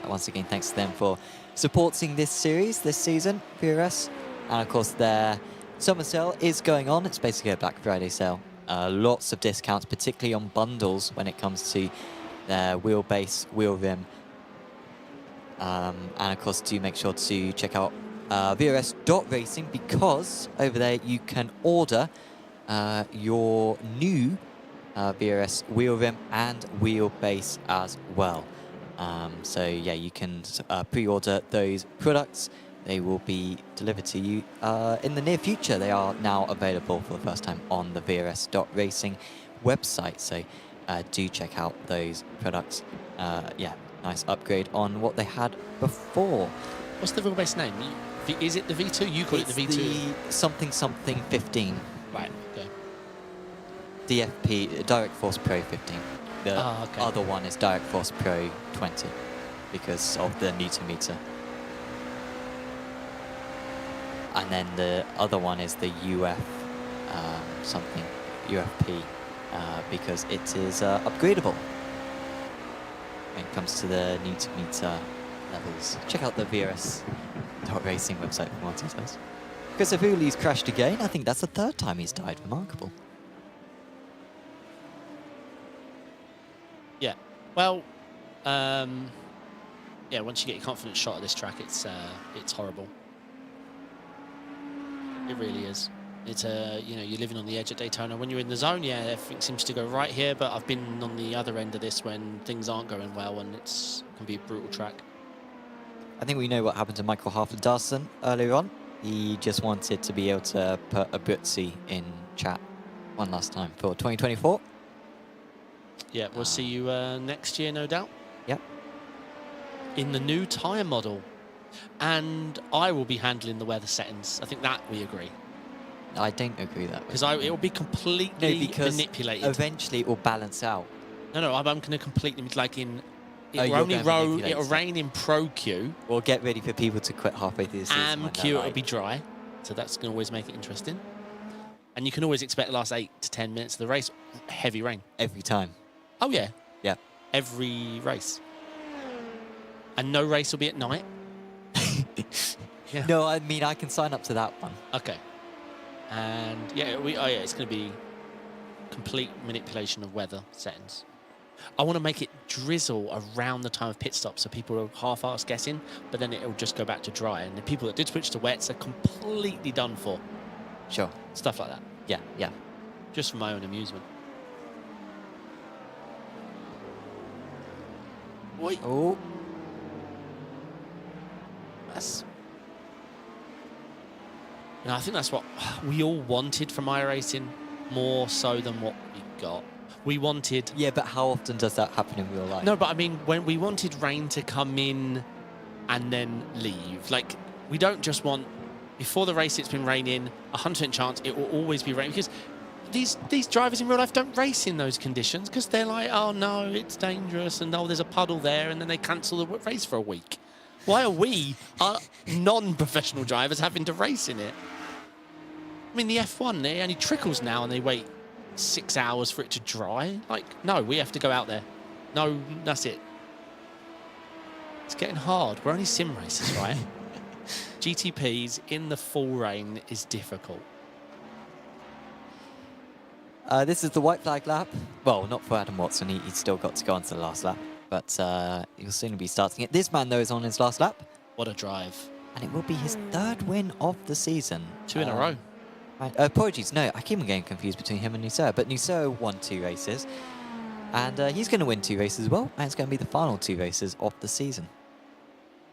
Once again, thanks to them for supporting this series, this season, VRS. And of course, their summer sale is going on. It's basically a Black Friday sale. Lots of discounts, particularly on bundles when it comes to their wheelbase, wheel rim. And of course, do make sure to check out VRS.racing, because over there you can order your new VRS wheel rim and wheelbase as well. So yeah, you can pre-order those products. They will be delivered to you in the near future. They are now available for the first time on the VRS.racing website. So do check out those products. Yeah, nice upgrade on what they had before. What's the wheelbase name? Is it the V2? You call it the V2? The something 15. Right, okay. DFP, Direct Force Pro 15. The other one is Direct Force Pro 20 because of the Newton meter. And then the other one is the UF something, UFP, because it is upgradable when it comes to the Newton meter levels. Check out the VRS.racing website for more details. Because Avuli's crashed again. I think that's the third time he's died. Remarkable. Yeah. Well, yeah. Once you get your confidence shot at this track, it's horrible. It really is. It's you're living on the edge at Daytona. When you're in the zone, yeah, everything seems to go right here. But I've been on the other end of this when things aren't going well, and it can be a brutal track. I think we know what happened to Michael Harford-Darson earlier on. He just wanted to be able to put a Butzi in chat one last time for 2024. Yeah, we'll see you next year, no doubt. Yep. In the new tyre model. And I will be handling the weather settings. I think that we agree. I don't agree that way. Because it will be completely manipulated. Eventually it will balance out. No, I'm going to completely, like in... It'll rain in Pro Q. We'll get ready for people to quit halfway through the season. And Q, it'll be dry. So that's going to always make it interesting. And you can always expect the last 8 to 10 minutes of the race, heavy rain. Every time. Oh, yeah. Yeah. Every race. And no race will be at night. Yeah. No, I mean, I can sign up to that one. Okay. And yeah, it's going to be complete manipulation of weather settings. I want to make it drizzle around the time of pit stop so people are half-arse guessing, but then it'll just go back to dry. And the people that did switch to wets are completely done for. Sure. Stuff like that. Yeah, yeah. Just for my own amusement. Oi. Oh. I think that's what we all wanted from iRacing, more so than what we got. We wanted... Yeah, but how often does that happen in real life? No, but I mean, when we wanted rain to come in and then leave. Like, we don't just want, before the race it's been raining, 100% chance it will always be raining. Because these drivers in real life don't race in those conditions because they're like, oh no, it's dangerous, and oh, there's a puddle there, and then they cancel the race for a week. Why are we, non-professional drivers, having to race in it? I mean, the F1, it only trickles now, and they wait 6 hours for it to dry. Like, no, we have to go out there. No, that's it. It's getting hard. We're only sim racers, right? GTPs in the full rain is difficult. This is the white flag lap. Well, not for Adam Watson. He's still got to go on to the last lap. But he'll soon be starting it. This man, though, is on his last lap. What a drive. And it will be his 3rd win of the season. 2 in a row. Right. Apologies, no, I keep on getting confused between him and Nusa. But Nusa won 2 races. And he's going to win 2 races as well. And it's going to be the final 2 races of the season.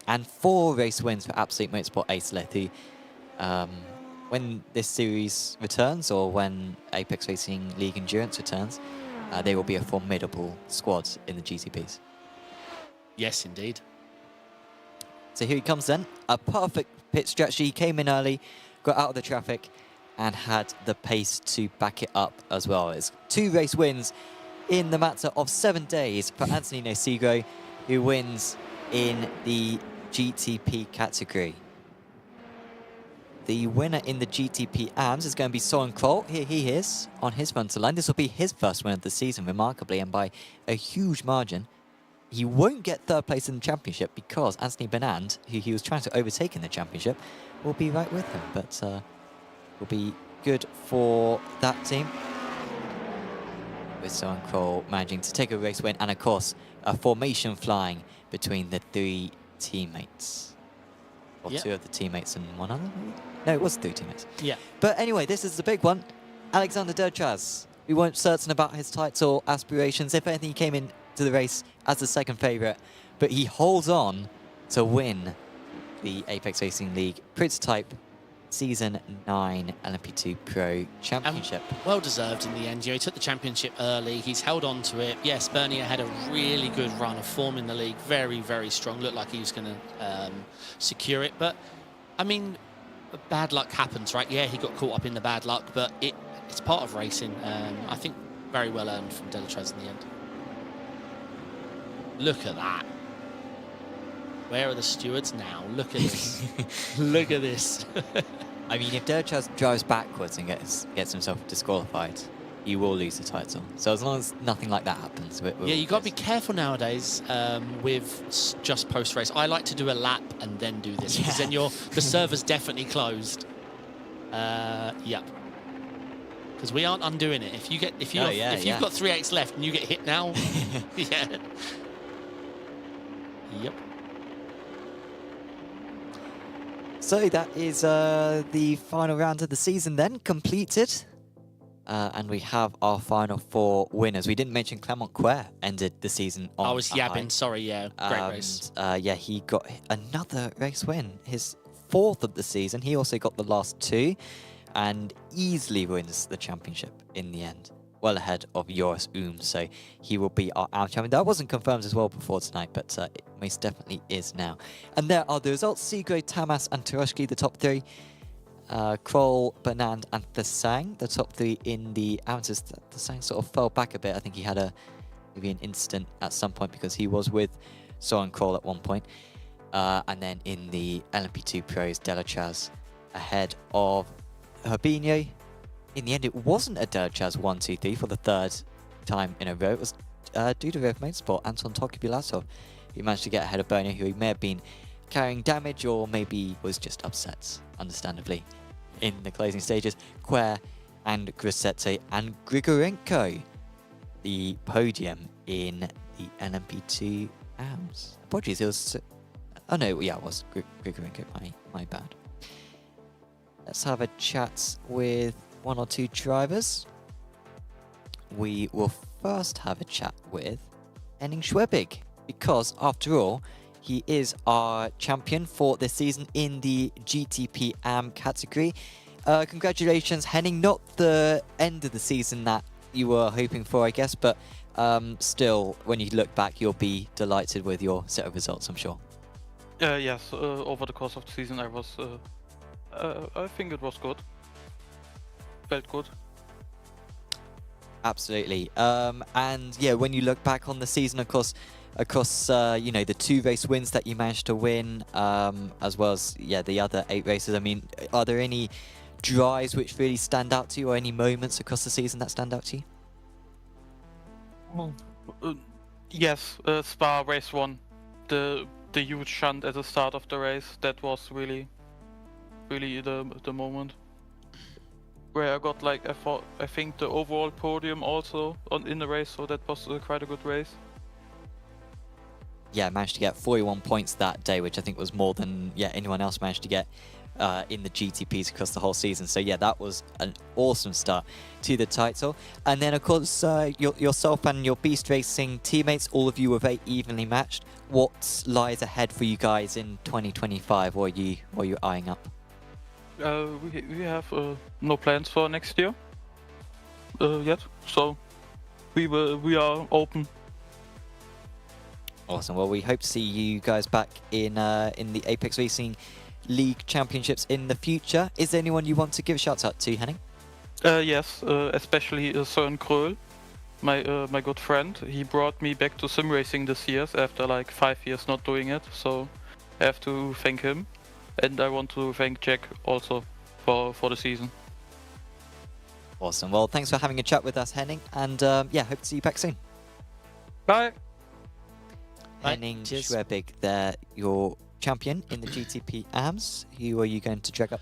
And 4 race wins for Absolute Motorsport Ace Lethu. When this series returns, or when Apex Racing League Endurance returns, they will be a formidable squad in the GTPs. Yes, indeed. So here he comes then. A perfect pit strategy. He came in early, got out of the traffic, and had the pace to back it up as well. It's 2 race wins in the matter of 7 days for Anthony Nosigro, who wins in the GTP category. The winner in the GTP AMS is going to be Soren Kroll. Here he is on his frontal line. This will be his first win of the season, remarkably, and by a huge margin. He won't get 3rd place in the championship because Anthony Benand, who he was trying to overtake in the championship, will be right with him. But will be good for that team. With Soren Kroll managing to take a race win, and of course, a formation flying between the 3 teammates. Or yep. 2 of the teammates and 1 other, maybe? No, it was 3 teammates. Yeah. But anyway, this is the big one. Alexander Derchaz. We weren't certain about his title aspirations. If anything, he came into the race as the 2nd favourite. But he holds on to win the Apex Racing League Prototype Season 9 LMP2 Pro Championship. Well deserved in the end. You know, he took the championship early. He's held on to it. Yes, Bernier had a really good run of form in the league. Very, very strong. Looked like he was going to secure it. But, I mean, bad luck happens, right? Yeah, he got caught up in the bad luck, but it's part of racing. I think very well earned from Delatraz in the end. Look at that. Where are the stewards now? Look at this. Look at this. I mean, if Derchaz drives backwards and gets himself disqualified, you will lose the title. So as long as nothing like that happens, yeah, you got to be careful nowadays with just post-race. I like to do a lap and then do this because then the server's definitely closed. Yep. Because we aren't undoing it. If you've got 3/8 left and you get hit now, yeah. Yep. So that is the final round of the season then completed. And we have our final 4 winners. We didn't mention Clement Quer ended the season on I was yabbing, sorry, yeah. Great race. Yeah, he got another race win. His 4th of the season. He also got the last 2 and easily wins the championship in the end. Well ahead of Joris so he will be our AM champion. That wasn't confirmed as well before tonight, but it most definitely is now. And there are the results. Sigro, Tamas and Turushki, the top 3. Kroll, Benand and Thesang, the top 3 in the amateurs. Thesang sort of fell back a bit. I think he had maybe an incident at some point because he was with Soren Kroll at one point. And then in the LMP2 Pros, Delatraz ahead of Herbinho. In the end, it wasn't a Derchaz 1-2-3 for the 3rd time in a row. It was Dudarev Motorsport, Anton Tokubilatov, who managed to get ahead of Bernier, who may have been carrying damage or maybe was just upset, understandably, in the closing stages. Quer and Grossetti and Grigorenko, the podium in the LMP2 AMS. Apologies, it was... Oh no, yeah, it was Grigorenko, my bad. Let's have a chat with 1 or 2 drivers. We will first have a chat with Henning Schwebig, because after all, he is our champion for this season in the GTP AM category. Congratulations, Henning. Not the end of the season that you were hoping for, I guess, but still, when you look back, you'll be delighted with your set of results, I'm sure. Yes, over the course of the season, I think it was good. Felt good. Absolutely. And yeah, when you look back on the season, of course, across you know, the 2 race wins that you managed to win, as well as the other 8 races. I mean, are there any drives which really stand out to you, or any moments across the season that stand out to you? Yes, Spa race 1, the huge shunt at the start of the race. That was really the moment where I got like I think the overall podium also in the race. So that was quite a good race. Yeah, managed to get 41 points that day, which I think was more than anyone else managed to get in the GTPs across the whole season. So yeah, that was an awesome start to the title. And then of course yourself and your Beast Racing teammates, all of you were very evenly matched. What lies ahead for you guys in 2025? What are you eyeing up? We have no plans for next year yet, so we are open. Awesome. Well, we hope to see you guys back in the Apex Racing League Championships in the future. Is there anyone you want to give a shout out to, Henning? Yes, especially Søren Krøhl, my good friend. He brought me back to sim racing this year after like 5 years not doing it, so I have to thank him. And I want to thank Jack also for the season. Awesome. Well, thanks for having a chat with us, Henning, and yeah, hope to see you back soon. Bye. Henning Cheers. Schwebig, there, your champion in the GTP AMS. Who are you going to drag up?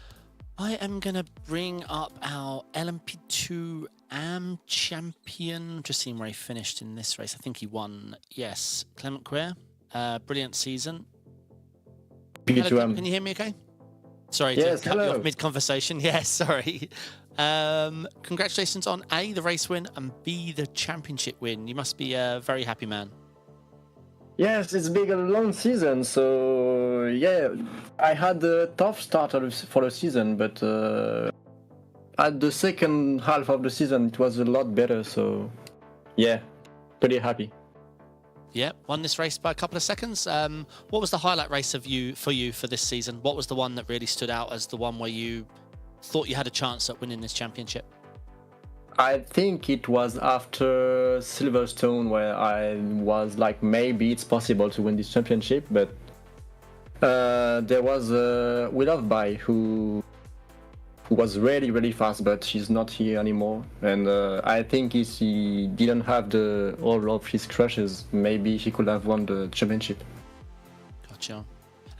I am going to bring up our LMP2 AM champion. Just seeing where he finished in this race. I think he won. Yes, Clement Quer. Brilliant season. Hello, can you hear me okay? Sorry yes, to cut you hello. off mid-conversation. Yes, sorry. Congratulations on A, the race win, and B, the championship win. You must be a very happy man. Yes, it's been a long season, so yeah, I had a tough start for the season, but at the second half of the season it was a lot better, so yeah, pretty happy. Yeah, won this race by a couple of seconds. What was the highlight race for you for this season? What was the one that really stood out as the one where you thought you had a chance at winning this championship? I think it was after Silverstone where I was like, maybe it's possible to win this championship, but there was We Love Bai who was really fast, but she's not here anymore, and I think if he didn't have all of his crushes, maybe he could have won the championship. Gotcha.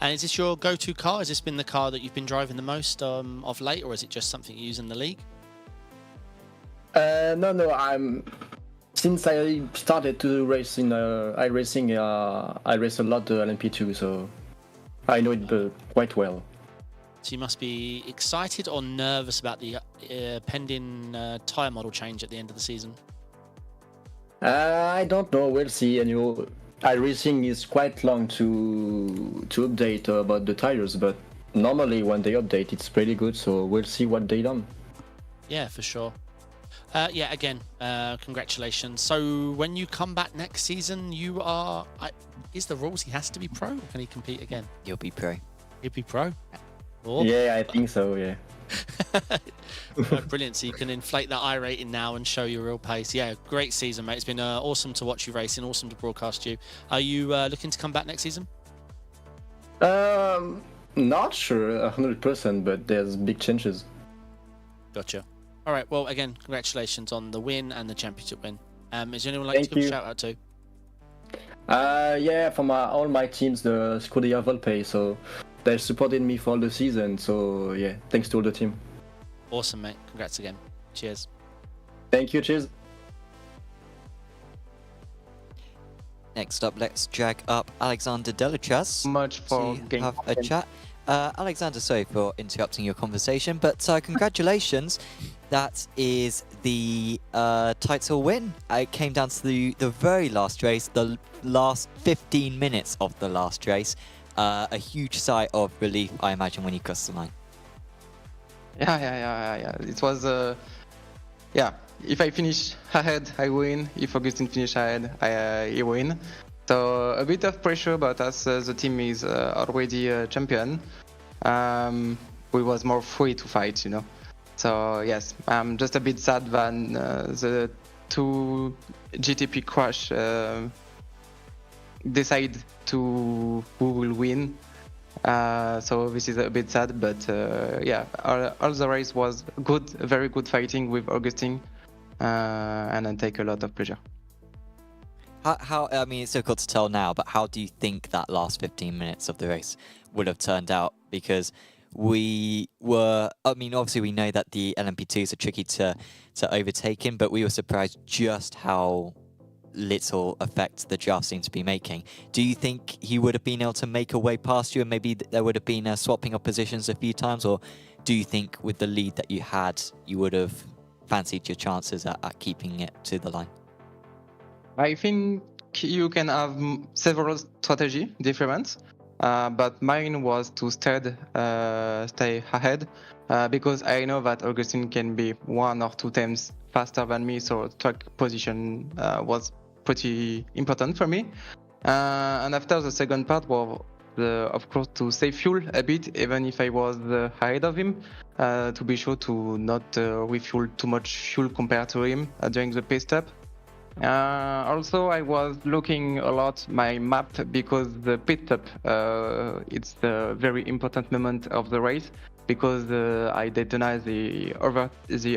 And is this your go-to car? Has this been the car that you've been driving the most of late, or is it just something you use in the league? No, since I started to race in iRacing, I race a lot the LMP2, so I know it quite well. So you must be excited or nervous about the pending tyre model change at the end of the season? I don't know, we'll see. And iRacing is quite long to update about the tires, but normally when they update it's pretty good, so we'll see what they done. Yeah, for sure. Yeah, again, congratulations. So when you come back next season, you are... is the rules he has to be pro, or can he compete again? You'll be pro. He'll be pro? Oh. Yeah, I think so, yeah. Oh, brilliant. So you can inflate that I rating now and show your real pace. Yeah, great season, mate. It's been awesome to watch you racing, awesome to broadcast you. Are you looking to come back next season? Not sure 100%, but there's big chances. Gotcha. All right. Well, again, congratulations on the win and the championship win. Is there anyone like to give a shout out to? Yeah, from all my teams, the Scuderia Volpe, so they supported me for the season, so yeah, thanks to all the team. Awesome, mate. Congrats again. Cheers. Thank you, cheers. Next up, let's drag up Alexander Delachas Much for to have a chat. Alexander, sorry for interrupting your conversation, but congratulations. That is the title win. It came down to the very last race, the last 15 minutes of the last race. A huge sigh of relief, I imagine, when you crossed the line. Yeah. It was, yeah, if I finish ahead, I win. If Augustine finish ahead, he win. So a bit of pressure, but as the team is already a champion, we was more free to fight, you know. So yes, I'm just a bit sad when the two GTP crash decide to who will win. So this is a bit sad, but yeah, all the race was good, very good fighting with Augustine, and I take a lot of pleasure. How I mean, it's difficult to tell now, but how do you think that last 15 minutes of the race would have turned out? Because we were, I mean, obviously we know that the LMP2s are tricky to overtake him, but we were surprised just how little effect the draft seemed to be making. Do you think he would have been able to make a way past you, and maybe there would have been a swapping of positions a few times, or do you think with the lead that you had, you would have fancied your chances at keeping it to the line? I think you can have several strategy different, but mine was to stay ahead, because I know that Augustine can be 1 or 2 times faster than me, so track position was pretty important for me. And after the second part was, of course, to save fuel a bit, even if I was ahead of him, to be sure to not refuel too much fuel compared to him during the pit stop. Also, I was looking a lot my map, because the pit stop it's the very important moment of the race, because I Daytona the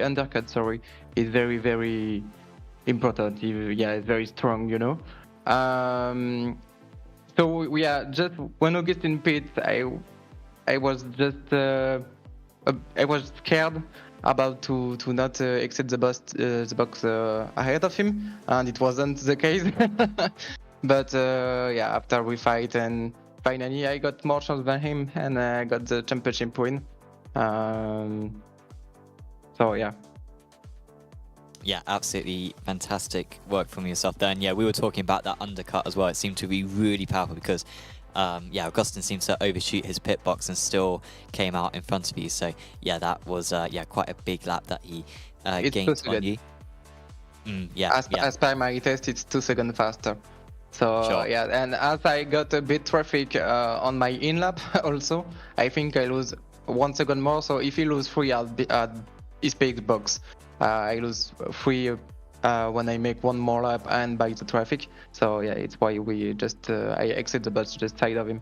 undercut, sorry, is very, very important. Yeah, it's very strong, you know. So we are just when Augustine pits, I was just I was scared about to not exit the box ahead of him, and it wasn't the case. But yeah, after we fight, and finally I got more chance than him, and I got the championship win. So yeah. Yeah, absolutely fantastic work from yourself there. And yeah, we were talking about that undercut as well. It seemed to be really powerful because, yeah, Augustine seemed to overshoot his pit box and still came out in front of you. So yeah, that was yeah, quite a big lap that he gained on you. Yeah, as per my test, it's 2 seconds faster. So Sure. yeah, and as I got a bit traffic on my in lap also, I think I lose 1 second more. So if he lose 3 at his pit box, I lose 3 when I make 1 more lap and by the traffic. So yeah, it's why we just I exit the bus just side of him.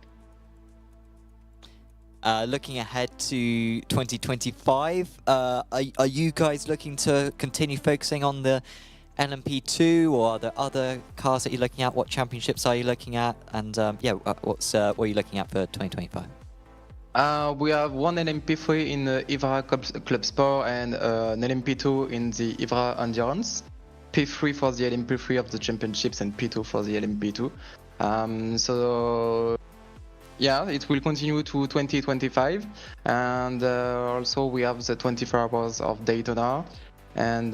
Looking ahead to 2025, are you guys looking to continue focusing on the LMP2, or are there other cars that you're looking at? What championships are you looking at? And yeah, what are you looking at for 2025? We have 1 LMP3 in the IVRA Club Sport and an LMP2 in the IVRA Endurance. P3 for the LMP3 of the championships and P2 for the LMP2. So yeah, it will continue to 2025. And also we have the 24 hours of Daytona. And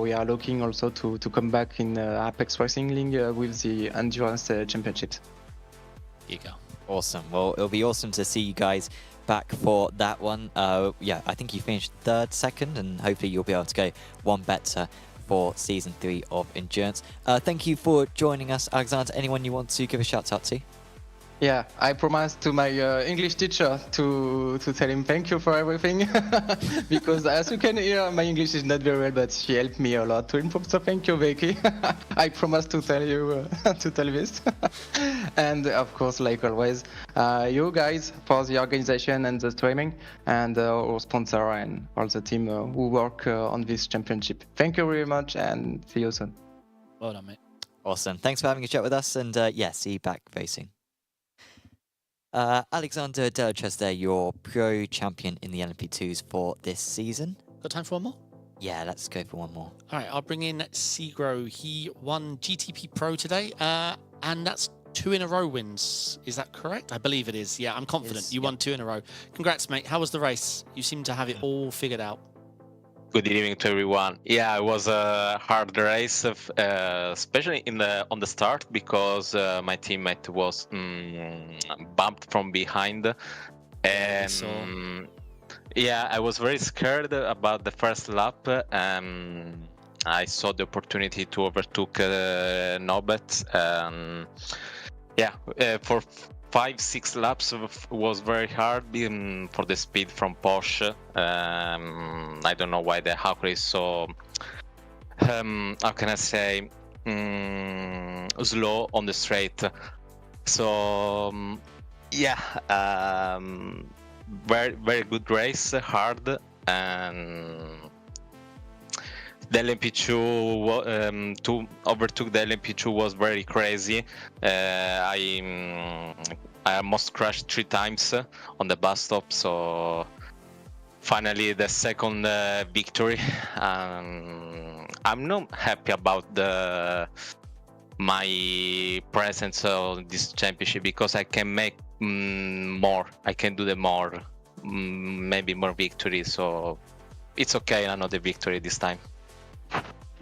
we are looking also to come back in Apex Racing League with the Endurance Championships. Here you go. Awesome. Well, it'll be awesome to see you guys back for that one. Yeah, I think you finished 3rd, 2nd, and hopefully you'll be able to go 1 better for Season 3 of Endurance. Thank you for joining us, Alexander. Anyone you want to give a shout out to? Yeah, I promised to my English teacher to tell him thank you for everything, because as you can hear, my English is not very well, but she helped me a lot to improve. So thank you, Becky. I promise to tell you to tell this, and of course, like always, you guys for the organization and the streaming, and our sponsor and all the team who work on this championship. Thank you very much, and see you soon. Well done, mate. Awesome. Thanks for having a chat with us, and yeah, see you back very soon. Alexander Delatres there, your pro champion in the LMP2s for this season. Got time for one more? Yeah, let's go for one more. All right, I'll bring in Segro. He won GTP Pro today, and that's 2 in a row wins. Is that correct? I believe it is. Yeah, I'm confident. You won 2 in a row. Congrats, mate. How was the race? You seem to have it all figured out. Good evening to everyone. Yeah, it was a hard race, especially on the start, because my teammate was bumped from behind, and yeah, I was very scared about the first lap. I saw the opportunity to overtook Nobet. For 5-6 laps was very hard for the speed from Porsche. I don't know why the Hawker is so how can I say slow on the straight. So very very good race, hard, and the LMP2 to overtook the LMP2 was very crazy. I almost crashed 3 times on the bus stop, so finally the second victory. I'm not happy about my presence on this championship because I can make more. I can do maybe more victories. So it's okay. Another victory this time.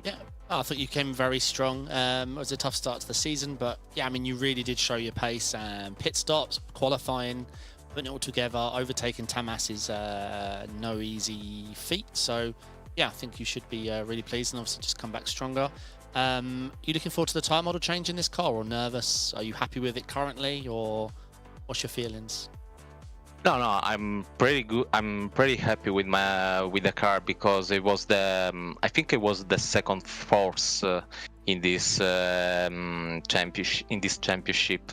Yeah, I thought you came very strong. It was a tough start to the season, but yeah, I mean, you really did show your pace. Pit stops, qualifying, putting it all together, overtaking Tamas is no easy feat. So yeah, I think you should be really pleased and obviously just come back stronger. You looking forward to the tyre model change in this car, or nervous? Are you happy with it currently, or what's your feelings? No, I'm pretty good. I'm pretty happy with the car because it was I think it was the second force in this championship.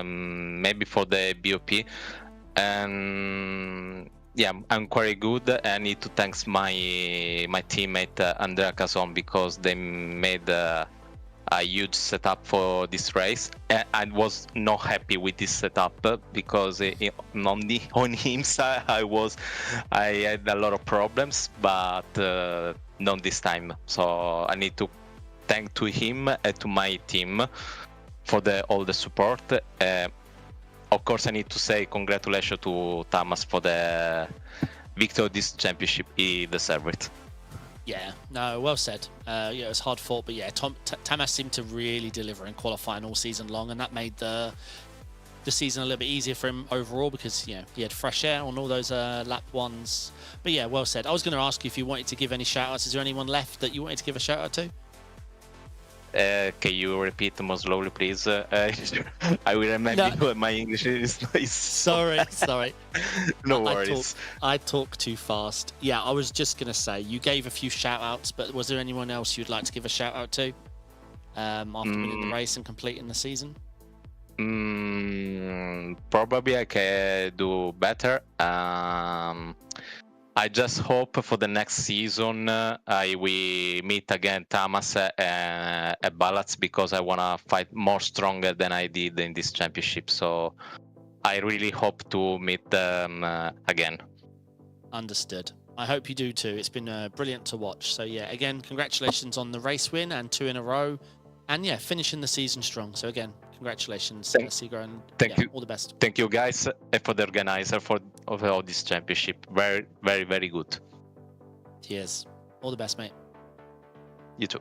Maybe for the BOP, and yeah, I'm quite good. I need to thank my teammate Andrea Cason because they made a huge setup for this race. I was not happy with this setup because on him side I had a lot of problems, but not this time. So I need to thank to him and to my team for all the support. Of course, I need to say congratulations to Tamas for the victory of this championship. He deserved it. Yeah, no, well said. Yeah, it was hard fought, but yeah, Tamas seemed to really deliver in qualifying all season long, and that made the season a little bit easier for him overall because he had fresh air on all those lap ones. But yeah, well said. I was going to ask you if you wanted to give any shout outs. Is there anyone left that you wanted to give a shout out to? Can you repeat more slowly, please? I will remember you. My English is sorry. No worries. I talk too fast. Yeah, I was just gonna say you gave a few shout outs, but was there anyone else you'd like to give a shout out to after winning the race and completing the season? Probably I can do better. I just hope for the next season we meet again Tamas at Ballots because I want to fight more stronger than I did in this championship. So I really hope to meet them again. Understood. I hope you do too. It's been brilliant to watch. So yeah, again, congratulations on the race win and 2 in a row. And yeah, finishing the season strong. So again, congratulations, Sigro, and thank you. All the best. Thank you, guys, for the organizer of all this championship. Very, very, very good. Cheers. All the best, mate. You too.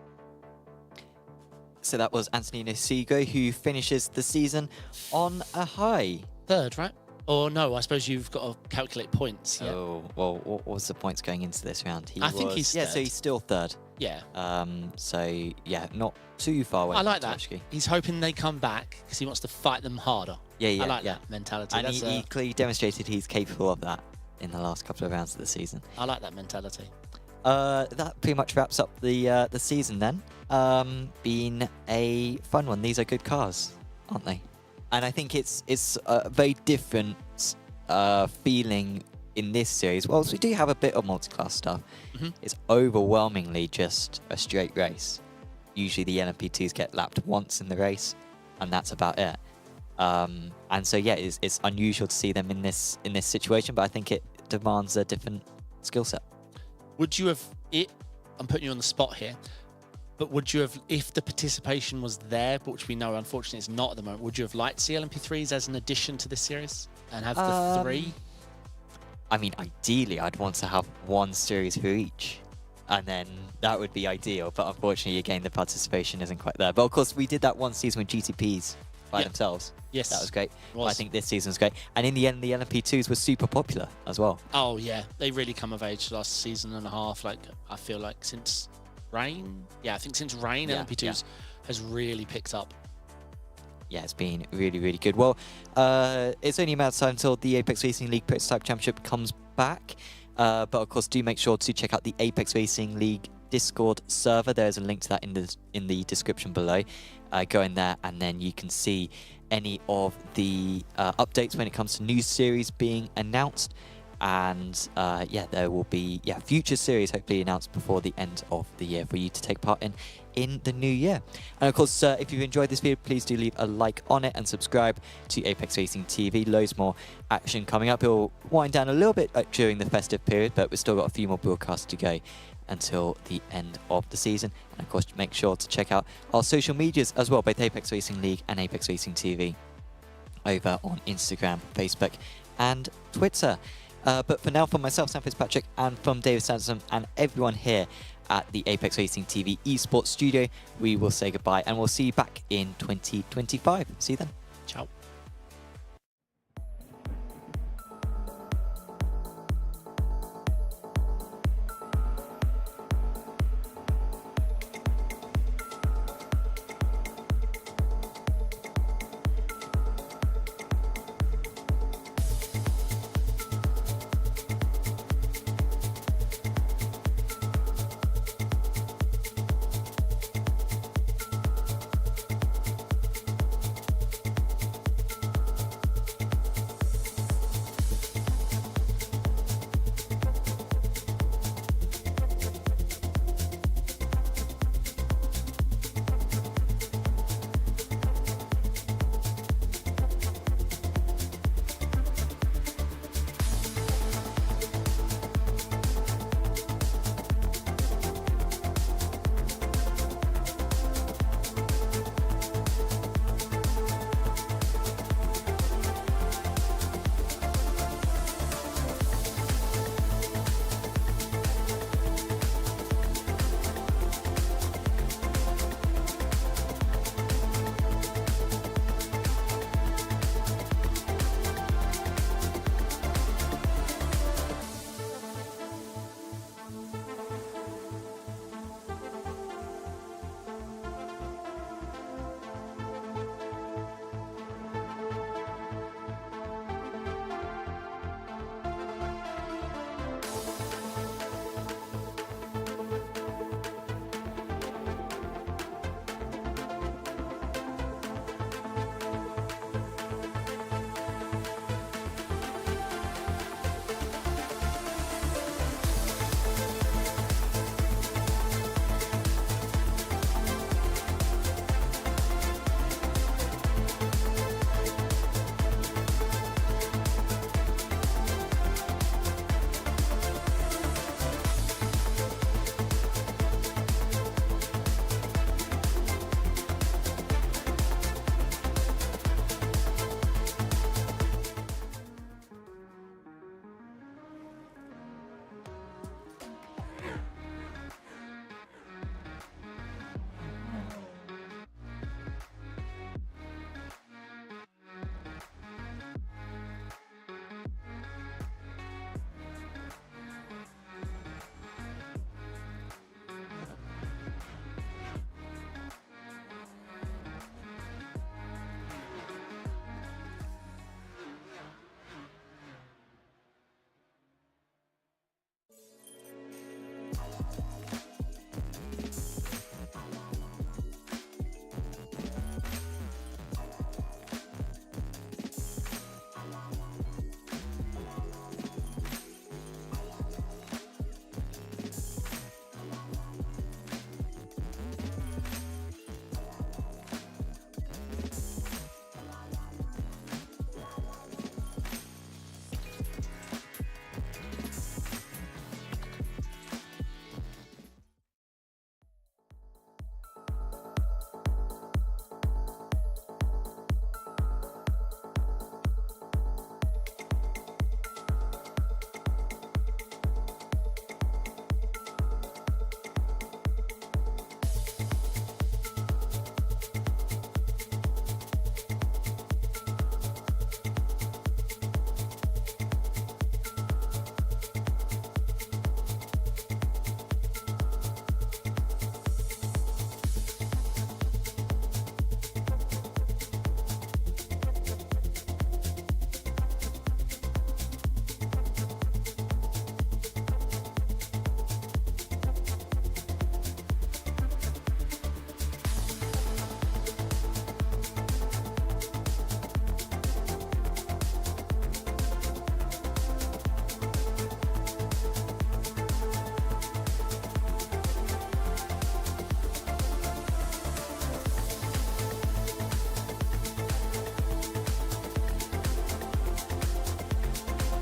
So that was Antonino Sigro, who finishes the season on a high. 3rd, right? Or no, I suppose you've got to calculate points. Yeah. Oh, well, what was the points going into this round? I think he's 3rd. So he's still 3rd. Yeah. So yeah, not too far away. I like that. Toshki. He's hoping they come back because he wants to fight them harder. Yeah. I like that mentality. And he clearly demonstrated he's capable of that in the last couple of rounds of the season. I like that mentality. That pretty much wraps up the season then. Been a fun one. These are good cars, aren't they? And I think it's a very different feeling in this series. Whilst we do have a bit of multi-class stuff, it's overwhelmingly just a straight race. Usually the LMP2s get lapped once in the race, and that's about it. And so yeah, it's unusual to see them in this situation, but I think it demands a different skill set. Would you have I'm putting you on the spot here, but would you have, if the participation was there, which we know unfortunately it's not at the moment, would you have liked to see LMP3s as an addition to this series and have the 3? I mean, ideally, I'd want to have one series for each, and then that would be ideal. But unfortunately, again, the participation isn't quite there. But of course, we did that one season with GTPs by themselves. Yes, that was great. I think this season was great. And in the end, the LMP2s were super popular as well. Oh yeah, they really come of age last season and a half. Like I feel like since Rain. Yeah, I think since Rain, Yeah, LMP2's has really picked up. Yeah, it's been really, really good. Well, it's only a matter of time until the Apex Racing League Prototype Championship comes back. But of course, do make sure to check out the Apex Racing League Discord server. There's a link to that in the description below. Go in there, and then you can see any of the updates when it comes to new series being announced. And yeah, there will be future series hopefully announced before the end of the year for you to take part in the new year. And of course, if you've enjoyed this video, please do leave a like on it and subscribe to Apex Racing TV. Loads more action coming up. It'll wind down a little bit during the festive period, but we've still got a few more broadcasts to go until the end of the season. And of course, make sure to check out our social medias as well, both Apex Racing League and Apex Racing TV, over on Instagram, Facebook and Twitter. But for now, from myself, Sam Fitzpatrick, and from David Sansom and everyone here at the Apex Racing TV esports studio, we will say goodbye, and we'll see you back in 2025. See you then. Ciao.